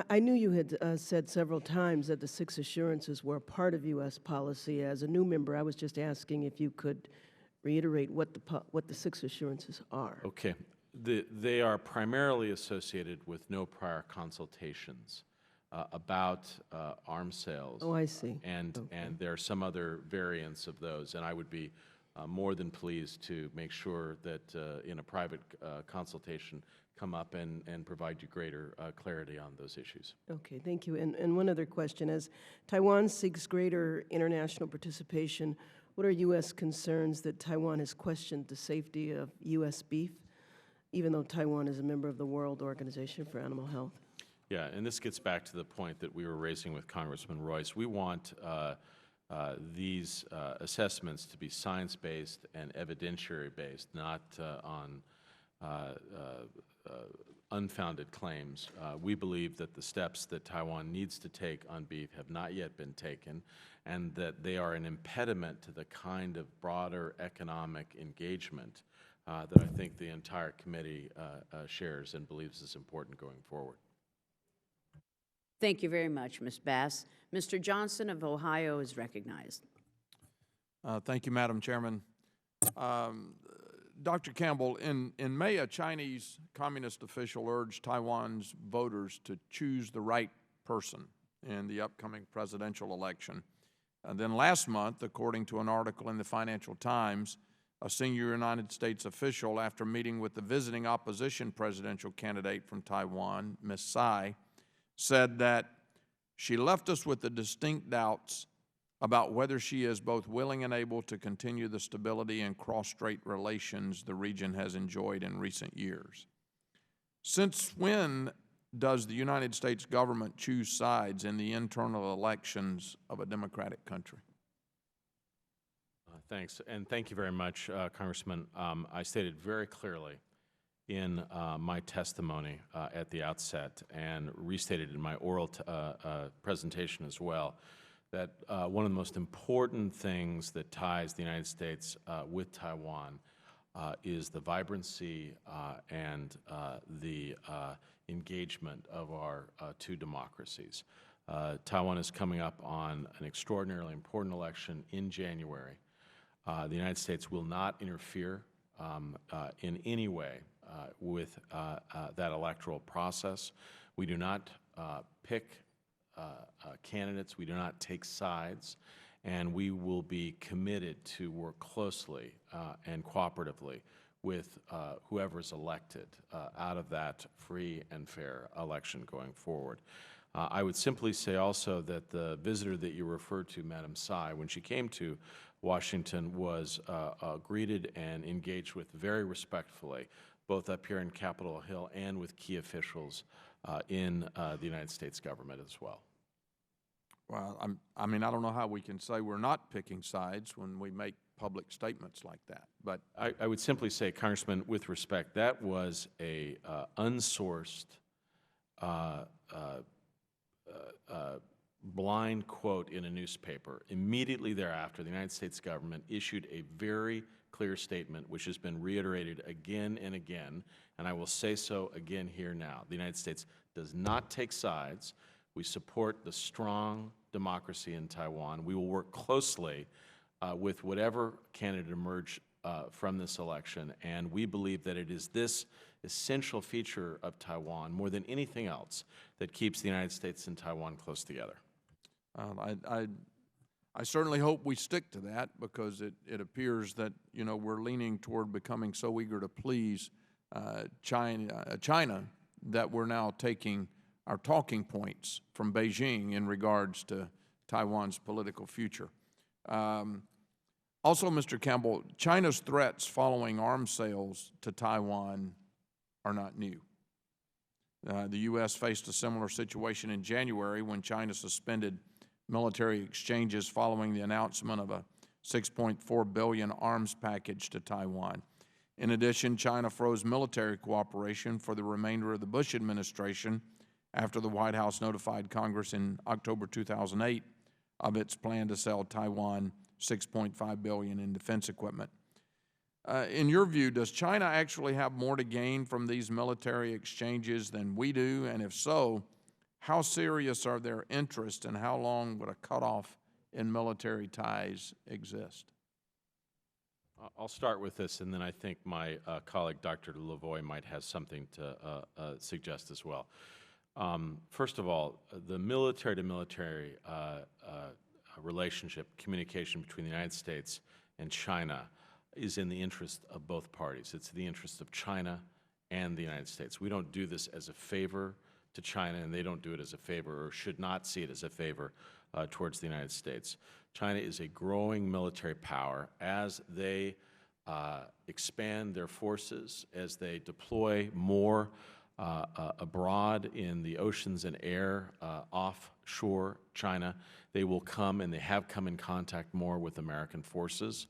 I knew you had said several times that the 6 assurances were a part of U.S. policy. As a new member, I was just asking if you could reiterate what the 6 assurances are. Okay. They are primarily associated with no prior consultations about arms sales. Oh, I see. And there are some other variants of those, and I would be more than pleased to make sure that in a private consultation come up and provide you greater clarity on those issues. Okay, thank you. And one other question. As Taiwan seeks greater international participation, what are U.S. concerns that Taiwan has questioned the safety of U.S. beef, even though Taiwan is a member of the World Organization for Animal Health? Yeah, and this gets back to the point that we were raising with Congressman Royce. We want these assessments to be science-based and evidentiary-based, not on unfounded claims. We believe that the steps that Taiwan needs to take on beef have not yet been taken, and that they are an impediment to the kind of broader economic engagement that I think the entire committee shares and believes is important going forward. Thank you very much, Ms. Bass. Mr. Johnson of Ohio is recognized. Thank you, Madam Chairman. Dr. Campbell, in May, a Chinese communist official urged Taiwan's voters to choose the right person in the upcoming presidential election. And then last month, according to an article in the Financial Times, a senior United States official, after meeting with the visiting opposition presidential candidate from Taiwan, Ms. Tsai, said that she left us with the distinct doubts about whether she is both willing and able to continue the stability and cross-strait relations the region has enjoyed in recent years. Since when does the United States government choose sides in the internal elections of a democratic country? Thanks, and thank you very much, Congressman. I stated very clearly in my testimony at the outset and restated in my oral presentation as well that one of the most important things that ties the United States with Taiwan is the vibrancy and the engagement of our 2 democracies. Taiwan is coming up on an extraordinarily important election in January. The United States will not interfere in any way with that electoral process. We do not pick candidates. We do not take sides. And we will be committed to work closely and cooperatively with whoever is elected out of that free and fair election going forward. I would simply say also that the visitor that you referred to, Madam Tsai, when she came to Washington, was greeted and engaged with very respectfully, both up here in Capitol Hill and with key officials in the United States government as well. Well, I mean, I don't know how we can say we're not picking sides when we make public statements like that. But I would simply say, Congressman, with respect, that was a unsourced, blind quote in a newspaper. Immediately thereafter, the United States government issued a very clear statement, which has been reiterated again and again, and I will say so again here now. The United States does not take sides. We support the strong democracy in Taiwan. We will work closely with whatever candidate emerge from this election, and we believe that it is this essential feature of Taiwan, more than anything else, that keeps the United States and Taiwan close together. I certainly hope we stick to that, because it appears that, you know, we're leaning toward becoming so eager to please China that we're now taking our talking points from Beijing in regards to Taiwan's political future. Also, Mr. Campbell, China's threats following arms sales to Taiwan are not new. The U.S. faced a similar situation in January when China suspended military exchanges following the announcement of a $6.4 billion arms package to Taiwan. In addition, China froze military cooperation for the remainder of the Bush administration after the White House notified Congress in October 2008 of its plan to sell Taiwan $6.5 billion in defense equipment. In your view, does China actually have more to gain from these military exchanges than we do? And if so, how serious are their interests, and how long would a cutoff in military ties exist? I'll start with this, and then I think my colleague, Dr. Lavoie, might have something to suggest as well. First of all, the military-to-military relationship, communication between the United States and China is in the interest of both parties. It's the interest of China and the United States. We don't do this as a favor to China, and they don't do it as a favor, or should not see it as a favor towards the United States. China is a growing military power. As they expand their forces, as they deploy more abroad in the oceans and air offshore China, they will come, and they have come in contact more with American forces.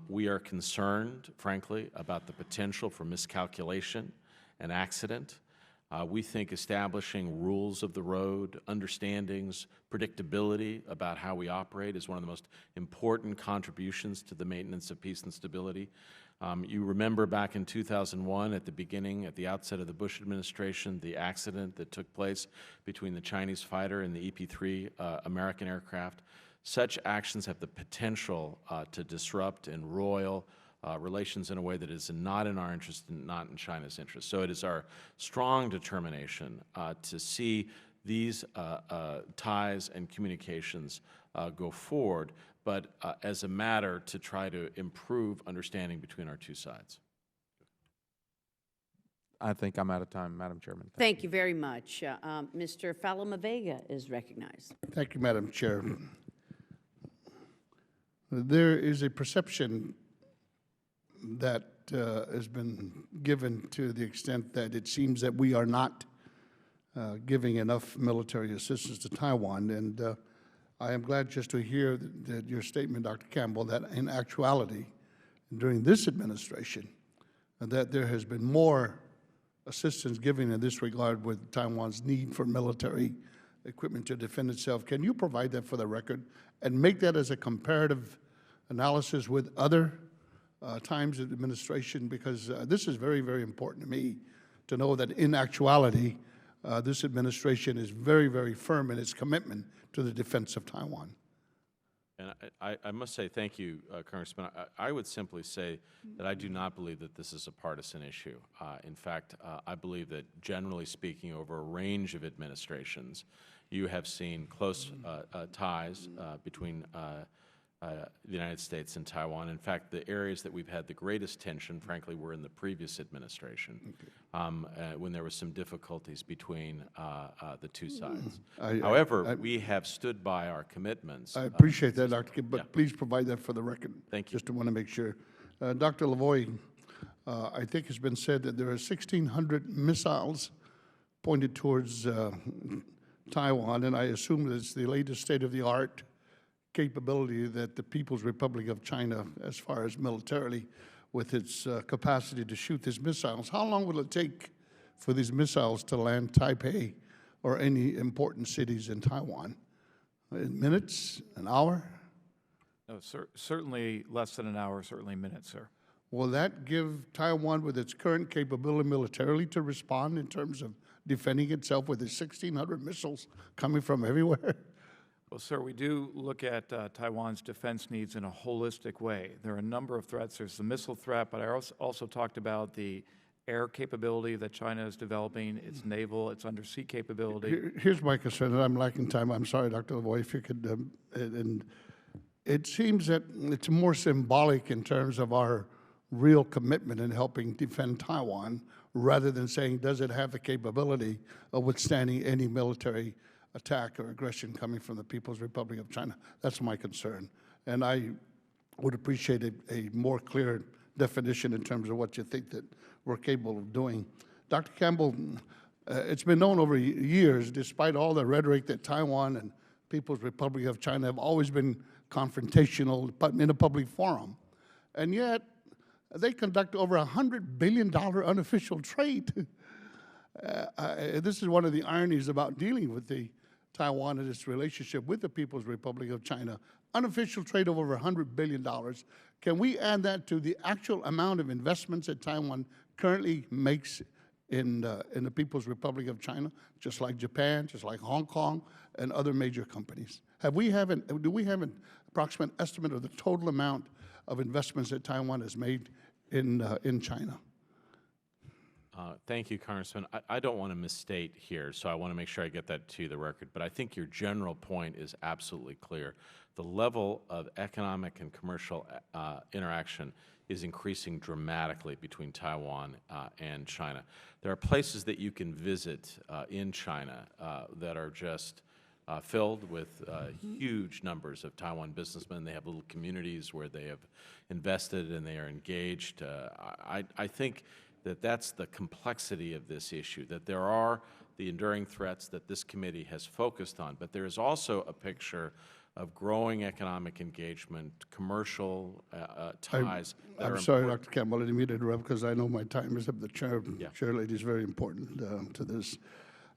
We are concerned, frankly, about the potential for miscalculation and accident. We think establishing rules of the road, understandings, predictability about how we operate is one of the most important contributions to the maintenance of peace and stability. You remember back in 2001, at the beginning, at the outset of the Bush administration, the accident that took place between the Chinese fighter and the EP-3 American aircraft. Such actions have the potential to disrupt and roil relations in a way that is not in our interest and not in China's interest. So it is our strong determination to see these ties and communications go forward, but as a matter to try to improve understanding between our two sides. I think I'm out of time, Madam Chairman. Thank you very much. Mr. Falomavega is recognized. Thank you, Madam Chair. There is a perception that has been given to the extent that it seems that we are not giving enough military assistance to Taiwan. And I am glad just to hear that your statement, Dr. Campbell, that in actuality, during this administration, that there has been more assistance given in this regard with Taiwan's need for military equipment to defend itself. Can you provide that for the record and make that as a comparative analysis with other times of administration? Because this is very, very important to me to know that in actuality, this administration is very, very firm in its commitment to the defense of Taiwan. And I must say thank you, Congressman. I would simply say that I do not believe that this is a partisan issue. In fact, I believe that generally speaking, over a range of administrations, you have seen close ties between the United States and Taiwan. In fact, the areas that we've had the greatest tension, frankly, were in the previous administration, when there was some difficulties between the two sides. However, we have stood by our commitments. I appreciate that, Dr. Kim, but please provide that for the record. Thank you. Just want to make sure. Dr. Lavoie, I think it's been said that there are 1,600 missiles pointed towards Taiwan, and I assume that it's the latest state-of-the-art capability that the People's Republic of China, as far as militarily, with its capacity to shoot these missiles. How long will it take for these missiles to land Taipei or any important cities in Taiwan? In minutes, an hour? No, certainly less than an hour, certainly minutes, sir. Will that give Taiwan, with its current capability militarily, to respond in terms of defending itself with its 1,600 missiles coming from everywhere? Well, sir, we do look at Taiwan's defense needs in a holistic way. There are a number of threats. There's the missile threat, but I also talked about the air capability that China is developing, its naval, its undersea capability. Here's my concern, and I'm lacking time. I'm sorry, Dr. Lavoie, if you could. And it seems that it's more symbolic in terms of our real commitment in helping defend Taiwan, rather than saying, does it have the capability of withstanding any military attack or aggression coming from the People's Republic of China. That's my concern. And I would appreciate a more clear definition in terms of what you think that we're capable of doing. Dr. Campbell, it's been known over years, despite all the rhetoric, that Taiwan and People's Republic of China have always been confrontational in a public forum. And yet, they conduct over $100 billion unofficial trade. This is one of the ironies about dealing with Taiwan and its relationship with the People's Republic of China. Unofficial trade of over $100 billion. Can we add that to the actual amount of investments that Taiwan currently makes in the People's Republic of China, just like Japan, just like Hong Kong, and other major companies? Do we have an approximate estimate of the total amount of investments that Taiwan has made in China? Thank you, Congressman. I don't want to misstate here, so I want to make sure I get that to the record. But I think your general point is absolutely clear. The level of economic and commercial interaction is increasing dramatically between Taiwan and China. There are places that you can visit in China that are just filled with huge numbers of Taiwan businessmen. They have little communities where they have invested and they are engaged. I think that that's the complexity of this issue, that there are the enduring threats that this committee has focused on, but there is also a picture of growing economic engagement, commercial ties. I'm sorry, Dr. Campbell, I didn't mean to interrupt because I know my time is up. The chair lady is very important to this.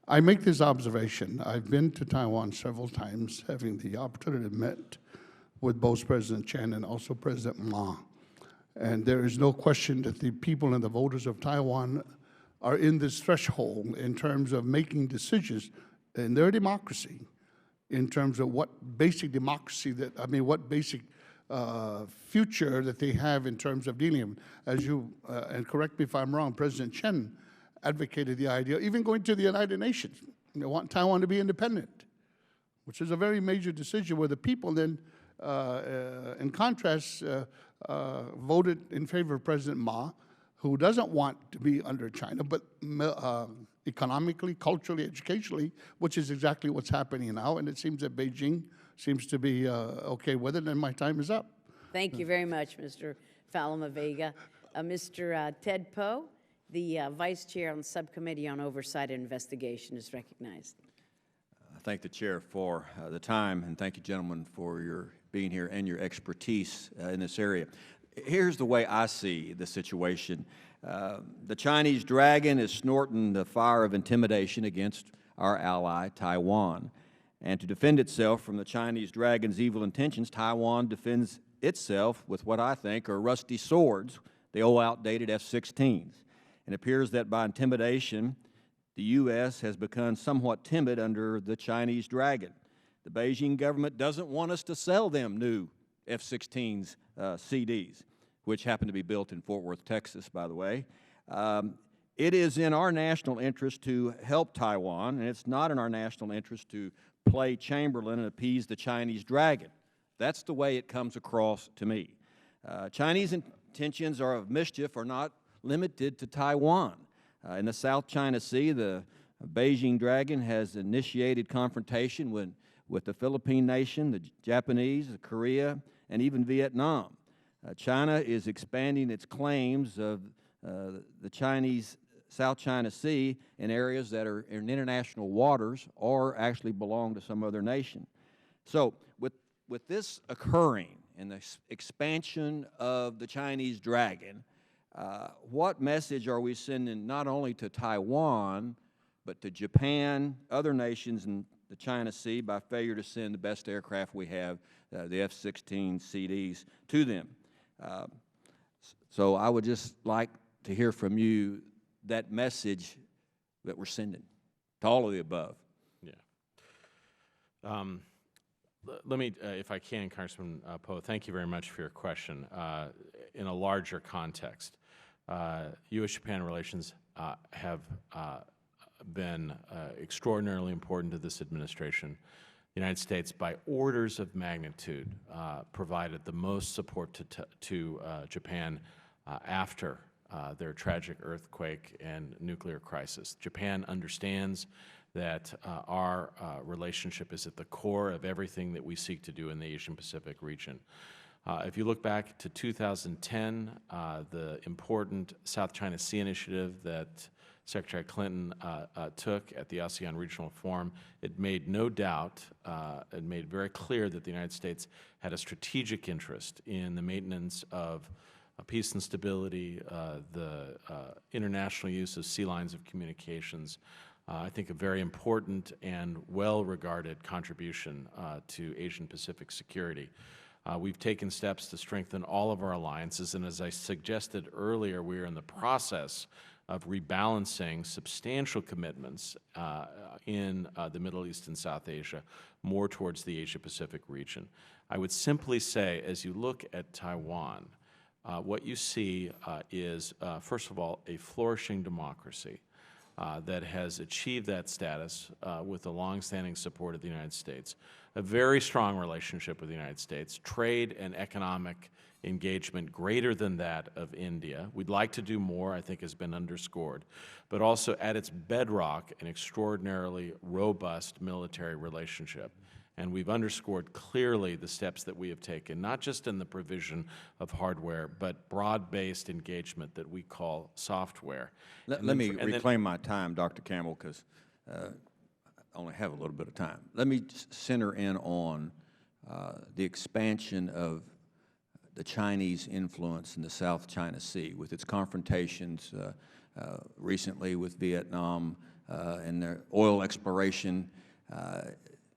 I make this observation. I've been to Taiwan several times, having the opportunity to meet with both President Chen and also President Ma. And there is no question that the people and the voters of Taiwan are in this threshold in terms of making decisions in their democracy, in terms of what basic democracy what basic future that they have in terms of dealing with. As you, and correct me if I'm wrong, President Chen advocated the idea, even going to the United Nations, they want Taiwan to be independent, which is a very major decision where the people then, in contrast, voted in favor of President Ma, who doesn't want to be under China, but economically, culturally, educationally, which is exactly what's happening now. And it seems that Beijing seems to be okay with it, and my time is up. Thank you very much, Mr. Falma Vega. Mr. Ted Poe, the Vice Chair on the Subcommittee on Oversight and Investigation, is recognized. I thank the Chair for the time, and thank you, gentlemen, for your being here and your expertise in this area. Here's the way I see the situation. The Chinese dragon is snorting the fire of intimidation against our ally, Taiwan. And to defend itself from the Chinese dragon's evil intentions, Taiwan defends itself with what I think are rusty swords, the old outdated F-16s. It appears that by intimidation, The U.S. has become somewhat timid under the Chinese dragon. The Beijing government doesn't want us to sell them new F-16s CDs, which happen to be built in Fort Worth, Texas, by the way. It is in our national interest to help Taiwan, and it's not in our national interest to play Chamberlain and appease the Chinese dragon. That's the way it comes across to me. Chinese intentions of mischief are not limited to Taiwan. In the South China Sea, the Beijing dragon has initiated confrontation with the Philippine nation, the Japanese, Korea, and even Vietnam. China is expanding its claims of the Chinese South China Sea in areas that are in international waters or actually belong to some other nation. So with this occurring and the expansion of the Chinese dragon, what message are we sending not only to Taiwan, but to Japan, other nations in the China Sea by failure to send the best aircraft we have, the F-16 CDs, to them? So I would just like to hear from you that message that we're sending to all of the above. Yeah. Let me, if I can, Congressman Poe, thank you very much for your question. In a larger context, U.S.-Japan relations have been extraordinarily important to this administration. The United States, by orders of magnitude, provided the most support to Japan after their tragic earthquake and nuclear crisis. Japan understands that our relationship is at the core of everything that we seek to do in the Asian-Pacific region. If you look back to 2010, the important South China Sea initiative that Secretary Clinton took at the ASEAN Regional Forum, it made no doubt, it made very clear that the United States had a strategic interest in the maintenance of peace and stability, the international use of sea lines of communications. I think a very important and well-regarded contribution to Asian-Pacific security. We've taken steps to strengthen all of our alliances, and as I suggested earlier, we are in the process of rebalancing substantial commitments in the Middle East and South Asia more towards the Asia-Pacific region. I would simply say, as you look at Taiwan, what you see is, first of all, a flourishing democracy that has achieved that status with the longstanding support of the United States, a very strong relationship with the United States, trade and economic engagement greater than that of India. We'd like to do more, I think has been underscored, but also at its bedrock, an extraordinarily robust military relationship. And we've underscored clearly the steps that we have taken, not just in the provision of hardware, but broad-based engagement that we call software. Let me reclaim my time, Dr. Campbell, because I only have a little bit of time. Let me center in on the expansion of the Chinese influence in the South China Sea with its confrontations recently with Vietnam and their oil exploration.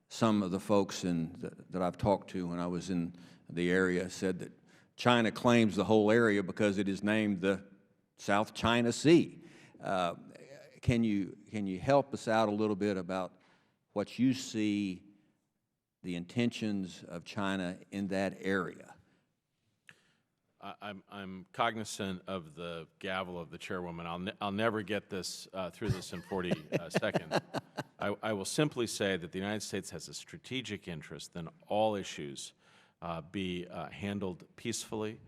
Some of the folks that I've talked to when I was in the area said that China claims the whole area because it is named the South China Sea. Can you help us out a little bit about what you see the intentions of China in that area? I'm cognizant of the gavel of the chairwoman. I'll never get this through this in 40 seconds. I will simply say that the United States has a strategic interest that all issues be handled peacefully.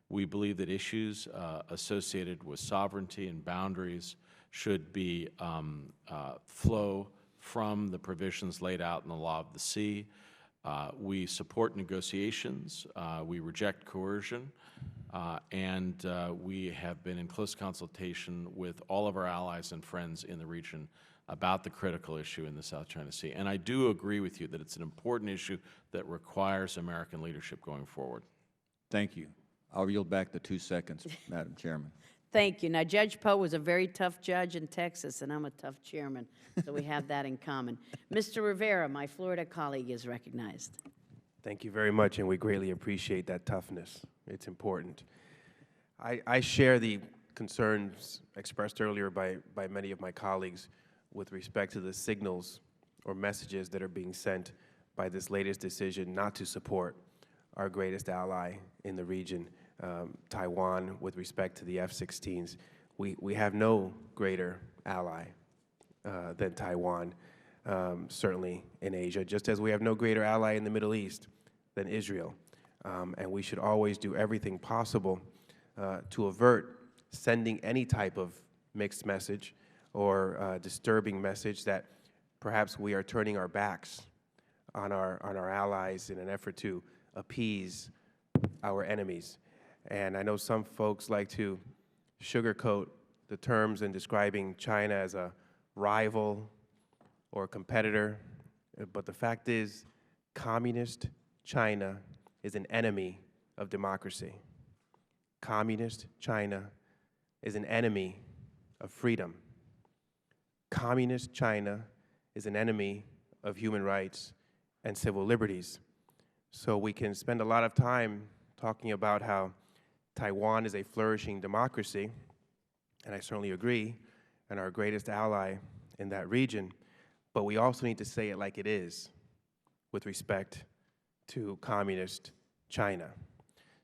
We believe that issues associated with sovereignty and boundaries should be flow from the provisions laid out in the law of the sea. We support negotiations. We reject coercion. And we have been in close consultation with all of our allies and friends in the region about the critical issue in the South China Sea. And I do agree with you that it's an important issue that requires American leadership going forward. Thank you. I'll yield back the 2 seconds, Madam Chairman. Thank you. Now, Judge Poe was a very tough judge in Texas, and I'm a tough chairman, so we have that in common. Mr. Rivera, my Florida colleague, is recognized. Thank you very much, and we greatly appreciate that toughness. It's important. I share the concerns expressed earlier by many of my colleagues with respect to the signals or messages that are being sent by this latest decision not to support our greatest ally in the region, Taiwan, with respect to the F-16s. We have no greater ally than Taiwan, certainly in Asia, just as we have no greater ally in the Middle East than Israel. And we should always do everything possible to avert sending any type of mixed message or disturbing message that perhaps we are turning our backs on our allies in an effort to appease our enemies. And I know some folks like to sugarcoat the terms in describing China as a rival or a competitor, but the fact is, communist China is an enemy of democracy. Communist China is an enemy of freedom. Communist China is an enemy of human rights and civil liberties. So we can spend a lot of time talking about how Taiwan is a flourishing democracy, and I certainly agree, and our greatest ally in that region, but we also need to say it like it is with respect to communist China.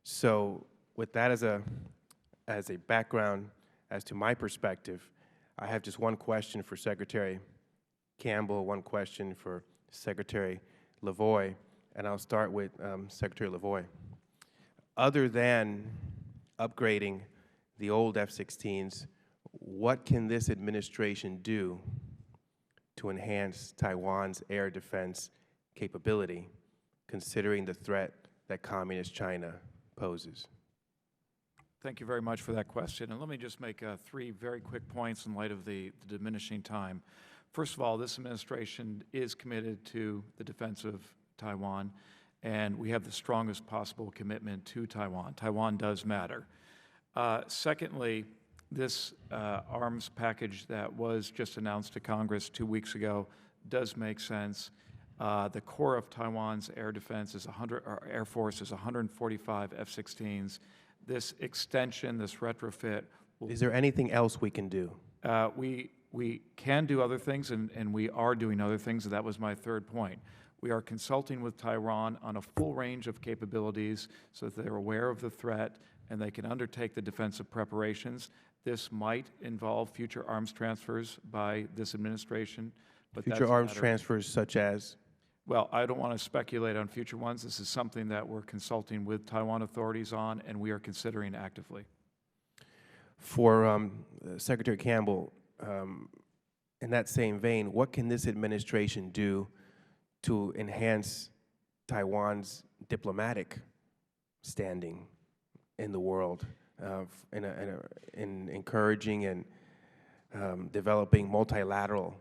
So with that as a background as to my perspective, I have just one question for Secretary Campbell, one question for Secretary Lavoie, and I'll start with Secretary Lavoie. Other than upgrading the old F-16s, what can this administration do to enhance Taiwan's air defense capability, considering the threat that communist China poses? Thank you very much for that question. And let me just make 3 very quick points in light of the diminishing time. First of all, this administration is committed to the defense of Taiwan, and we have the strongest possible commitment to Taiwan. Taiwan does matter. Secondly, this arms package that was just announced to Congress 2 weeks ago does make sense. The core of Taiwan's air defense is Air Force is 145 F-16s. This extension, this retrofit. Is there anything else we can do? We can do other things, and we are doing other things, and that was my third point. We are consulting with Taiwan on a full range of capabilities so that they're aware of the threat and they can undertake the defensive preparations. This might involve future arms transfers by this administration. But future arms transfers such as? Well, I don't want to speculate on future ones. This is something that we're consulting with Taiwan authorities on, and we are considering actively. For Secretary Campbell, in that same vein, what can this administration do to enhance Taiwan's diplomatic standing in the world, in encouraging and developing multilateral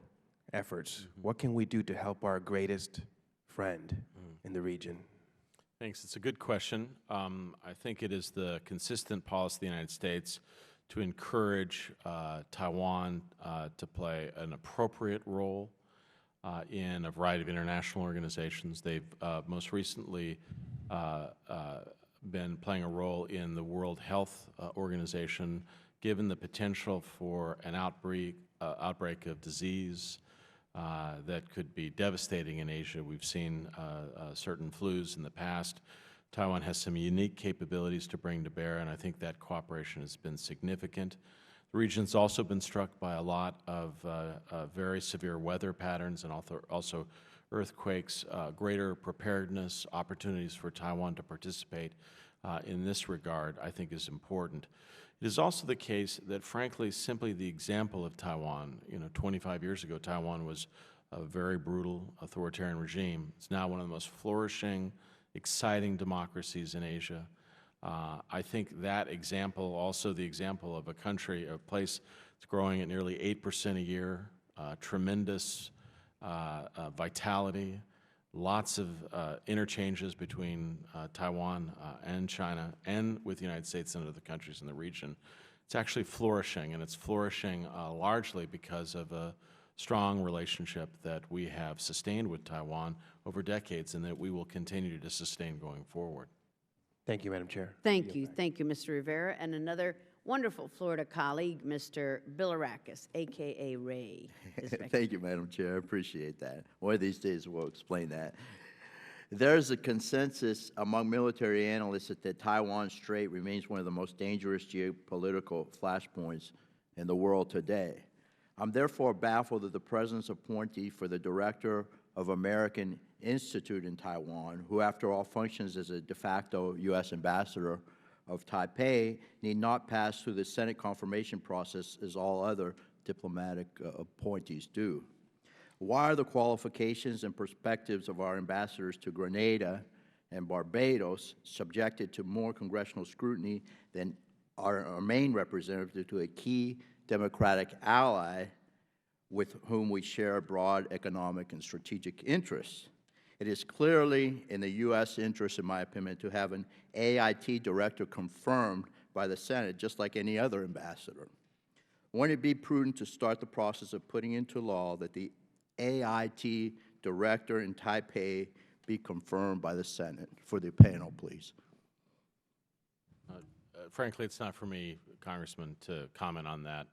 efforts? What can we do to help our greatest friend in the region? Thanks. It's a good question. I think it is the consistent policy of the United States to encourage Taiwan to play an appropriate role in a variety of international organizations. They've most recently been playing a role in the World Health Organization, given the potential for an outbreak of disease that could be devastating in Asia. We've seen certain flus in the past. Taiwan has some unique capabilities to bring to bear, and I think that cooperation has been significant. The region's also been struck by a lot of very severe weather patterns and also earthquakes. Greater preparedness, opportunities for Taiwan to participate in this regard, I think, is important. It is also the case that, frankly, simply the example of Taiwan, 25 years ago, Taiwan was a very brutal authoritarian regime. It's now one of the most flourishing, exciting democracies in Asia. I think that example, also the example of a country, a place that's growing at nearly 8% a year, tremendous vitality, lots of interchanges between Taiwan and China and with the United States and other countries in the region. It's actually flourishing, and it's flourishing largely because of a strong relationship that we have sustained with Taiwan over decades and that we will continue to sustain going forward. Thank you, Madam Chair. Thank you, Mr. Rivera. And another wonderful Florida colleague, Mr. Bilirakis, a.k.a. Ray. Thank you, Madam Chair. I appreciate that. One of these days we'll explain that. There's a consensus among military analysts that the Taiwan Strait remains one of the most dangerous geopolitical flashpoints in the world today. I'm therefore baffled at the President's appointee for the Director of American Institute in Taiwan, who after all functions as a de facto U.S. ambassador of Taipei, need not pass through the Senate confirmation process as all other diplomatic appointees do. Why are the qualifications and perspectives of our ambassadors to Grenada and Barbados subjected to more congressional scrutiny than our main representative to a key democratic ally with whom we share broad economic and strategic interests? It is clearly in the U.S. interest, in my opinion, to have an AIT director confirmed by the Senate, just like any other ambassador. Wouldn't it be prudent to start the process of putting into law that the AIT director in Taipei be confirmed by the Senate? For the panel, please. Frankly, it's not for me, Congressman, to comment on that.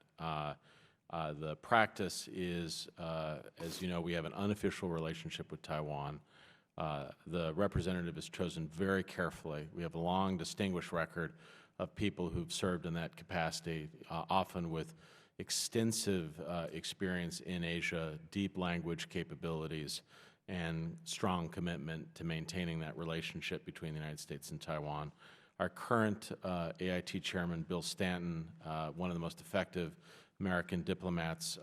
The practice is, as you know, we have an unofficial relationship with Taiwan. The representative is chosen very carefully. We have a long, distinguished record of people who've served in that capacity, often with extensive experience in Asia, deep language capabilities, and strong commitment to maintaining that relationship between the United States and Taiwan. Our current AIT chairman, Bill Stanton, one of the most effective American diplomats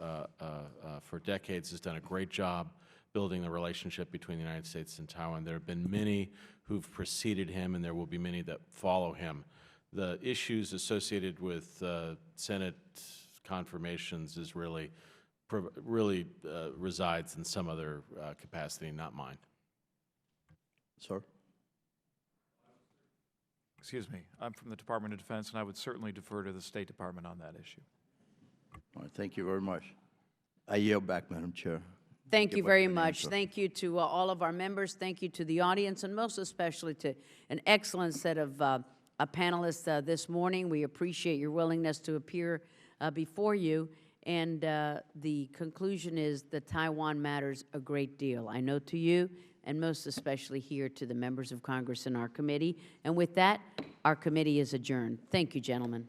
for decades, has done a great job building the relationship between the United States and Taiwan. There have been many who've preceded him, and there will be many that follow him. The issues associated with Senate confirmations is really resides in some other capacity, not mine. Sir? Excuse me. I'm from the Department of Defense, and I would certainly defer to the State Department on that issue. All right, thank you very much. I yield back, Madam Chair. Thank you very much. Thank you to all of our members. Thank you to the audience, and most especially to an excellent set of panelists this morning. We appreciate your willingness to appear before you. And the conclusion is that Taiwan matters a great deal. I know to you, and most especially here to the members of Congress in our committee. And with that, our committee is adjourned. Thank you, gentlemen.